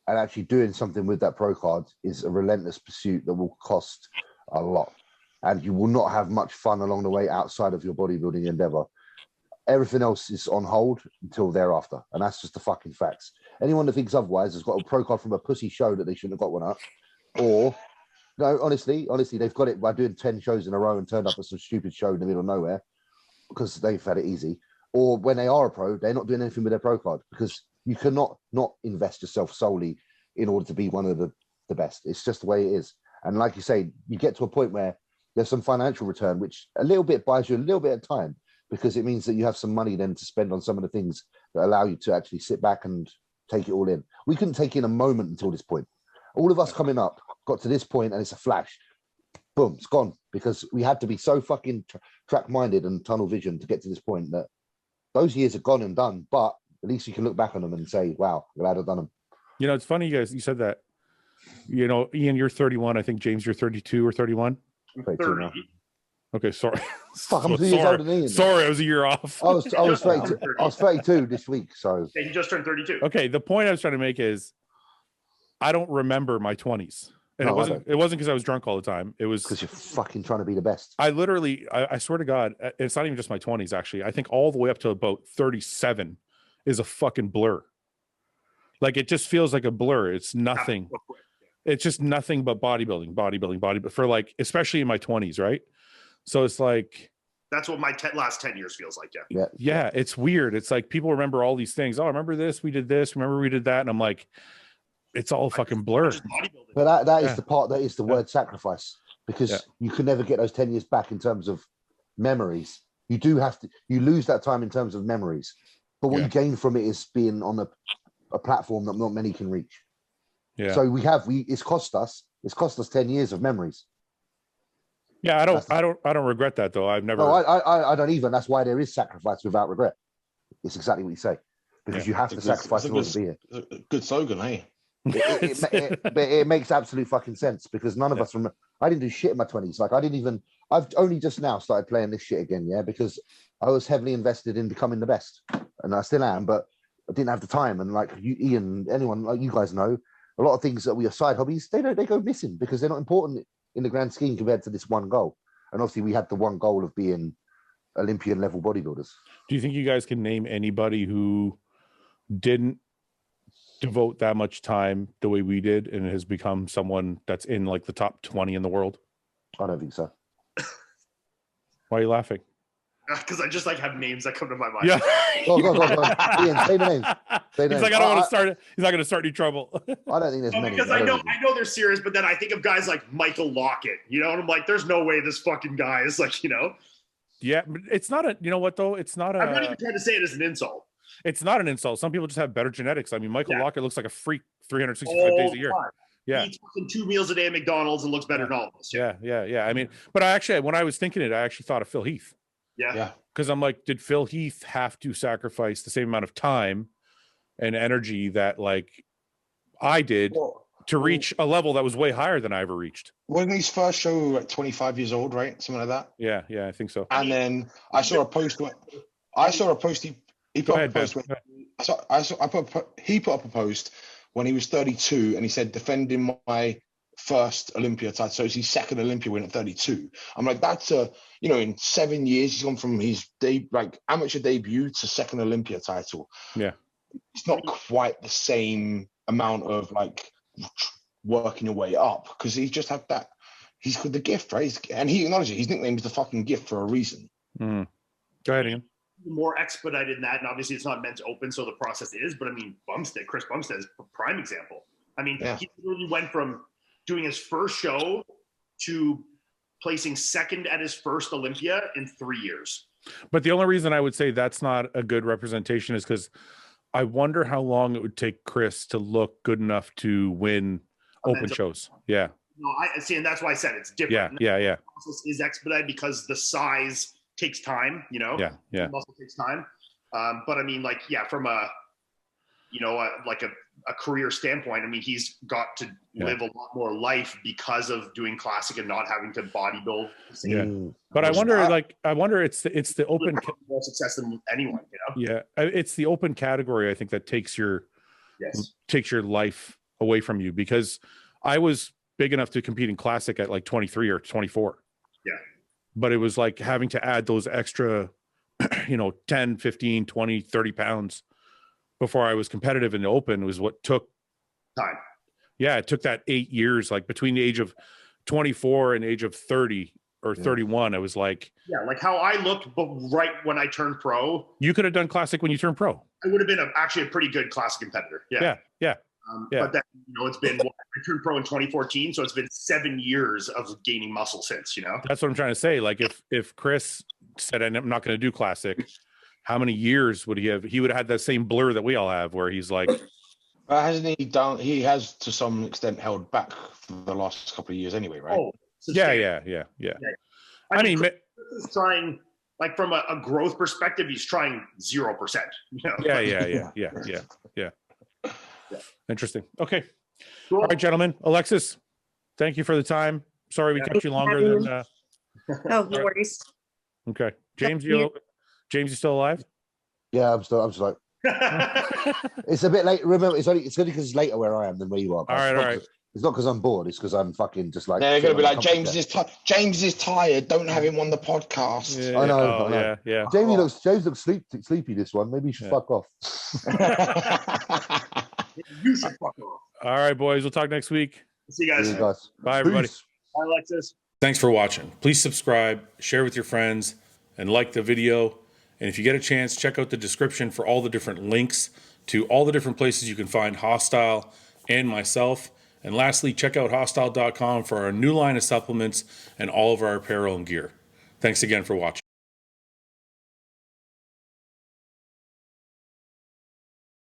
and actually doing something with that pro card is a relentless pursuit that will cost a lot, and you will not have much fun along the way outside of your bodybuilding endeavor. Everything else is on hold until thereafter, and that's just the fucking facts. Anyone that thinks otherwise has got a pro card from a pussy show that they shouldn't have got one at, or no, honestly, they've got it by doing 10 shows in a row and turned up at some stupid show in the middle of nowhere because they've had it easy. Or when they are a pro, they're not doing anything with their pro card, because you cannot not invest yourself solely in order to be one of the best. It's just the way it is. And like you say, you get to a point where there's some financial return, which a little bit buys you a little bit of time, because it means that you have some money then to spend on some of the things that allow you to actually sit back and take it all in. We couldn't take in a moment until this point. All of us coming up got to this point and it's a flash. Boom, it's gone, because we had to be so fucking track-minded and tunnel vision to get to this point that those years are gone and done, but at least you can look back on them and say, wow, glad I've done them. You know, it's funny, you guys, you said that. You know, Ian, you're 31. I think, James, you're 32 or 31. 30 now. Okay, sorry. Fuck, I'm 2 years older than Ian. Sorry, I was a year off. I was 32. I was 32 this week, so. Yeah, he just turned 32. Okay, the point I was trying to make is I don't remember my 20s. And it wasn't because I was drunk all the time. It was because you're fucking trying to be the best. I literally, I swear to God, it's not even just my 20s, actually. I think all the way up to about 37 is a fucking blur. Like, it just feels like a blur. It's nothing. It's just nothing but bodybuilding, for like, especially in my 20s, right? So it's like, that's what my last 10 years feels like. Yeah, it's weird. It's like people remember all these things. Oh, remember this? We did this. Remember we did that? And I'm like, it's all fucking blur. But that is the part that is the word sacrifice, because you can never get those 10 years back in terms of memories. You do have to, you lose that time in terms of memories. But what you gain from it is being on a platform that not many can reach. Yeah. So it's cost us 10 years of memories. Yeah, I don't regret that though. I've never. No, I don't even. That's why there is sacrifice without regret. It's exactly what you say, because you have to sacrifice in order to be here. Good slogan, hey. But it makes absolute fucking sense, because none of us remember. I didn't do shit in my 20s. Like, I've only just now started playing this shit again, because I was heavily invested in becoming the best, and I still am, but I didn't have the time. And like you, Ian, anyone like you guys know, a lot of things that we are side hobbies, they go missing because they're not important in the grand scheme compared to this one goal. And obviously we had the one goal of being Olympian level bodybuilders. Do you think you guys can name anybody who didn't devote that much time the way we did and has become someone that's in like the top 20 in the world? I don't think so. Why are you laughing? Because I just like have names that come to my mind. Yeah. Go. Ian, say the names. He's like, I don't want to start it. He's not going to start any trouble. I don't think there's many. Because I know they're serious, but then I think of guys like Michael Lockett, and I'm like, there's no way this fucking guy is like, Yeah, but it's not you know what though? It's not I'm not even trying to say it as an insult. It's not an insult. Some people just have better genetics. I mean, Michael Lockett looks like a freak 365 days a year. Yeah. He eats 2 meals a day at McDonald's and looks better than all of us. Yeah. I mean, but when I was thinking it, I actually thought of Phil Heath. Yeah. Because I'm like, did Phil Heath have to sacrifice the same amount of time and energy that like I did to reach a level that was way higher than I ever reached? Wasn't his first show at 25 years old, right? Something like that. Yeah, I think so. And then I saw a post. He put up a post. He put up a post when he was 32, and he said, defending my first Olympia title. So it's his second Olympia win at 32. I'm like, that's in 7 years, he's gone from his amateur debut to second Olympia title. Yeah. It's not quite the same amount of like working your way up, because he just had that. He's got the gift, right? And he acknowledged it. His nickname is the fucking gift for a reason. Mm. Go ahead, Ian. More expedited than that, and obviously it's not meant to open, so the process is. But I mean, Chris Bumstead is a prime example. I mean, he really went from doing his first show to placing second at his first Olympia in 3 years. But the only reason I would say that's not a good representation is because I wonder how long it would take Chris to look good enough to win open shows. Yeah. No, I see, and that's why I said it's different. Yeah. The process is expedited because the size takes time. Yeah. The muscle takes time. But I mean, like, from a career standpoint, I mean, he's got to live a lot more life because of doing classic and not having to bodybuild. Yeah. But I wonder it's the open more success than anyone, Yeah. It's the open category, I think, that takes your life away from you, because I was big enough to compete in classic at like 23 or 24. Yeah. But it was like having to add those extra, 10, 15, 20, 30 pounds before I was competitive in the open was what took time. Yeah, it took that 8 years, like between the age of 24 and age of 30 or 31. It was like, like how I looked, but right when I turned pro. You could have done classic when you turned pro. I would have been actually a pretty good classic competitor. Yeah. But then, it's been, I turned pro in 2014, so it's been 7 years of gaining muscle since, That's what I'm trying to say. Like if Chris said, I'm not going to do classic, how many years would he have? He would have had that same blur that we all have where he's like. Hasn't he done, he has to some extent held back for the last couple of years anyway, right? Oh, yeah. I mean, Chris is trying, like from a growth perspective, he's trying 0%. Yeah. Interesting. Okay. Cool. All right, gentlemen. Alexis, thank you for the time. Sorry we kept you longer than. No worries. Okay, James, you still alive? Yeah, I'm still like. It's a bit late. Remember, it's only because it's later where I am than where you are. All right. It's not because I'm bored. It's because I'm fucking just like. They're going to be like, James is tired. Don't have him on the podcast. Yeah, I know. Yeah. James looks sleepy. This one. Maybe you should fuck off. You should fuck off. All right, boys. We'll talk next week. See you guys. Bye, everybody. Peace. Bye, Alexis. Thanks for watching. Please subscribe, share with your friends, and like the video. And if you get a chance, check out the description for all the different links to all the different places you can find Hostile and myself. And lastly, check out hostile.com for our new line of supplements and all of our apparel and gear. Thanks again for watching.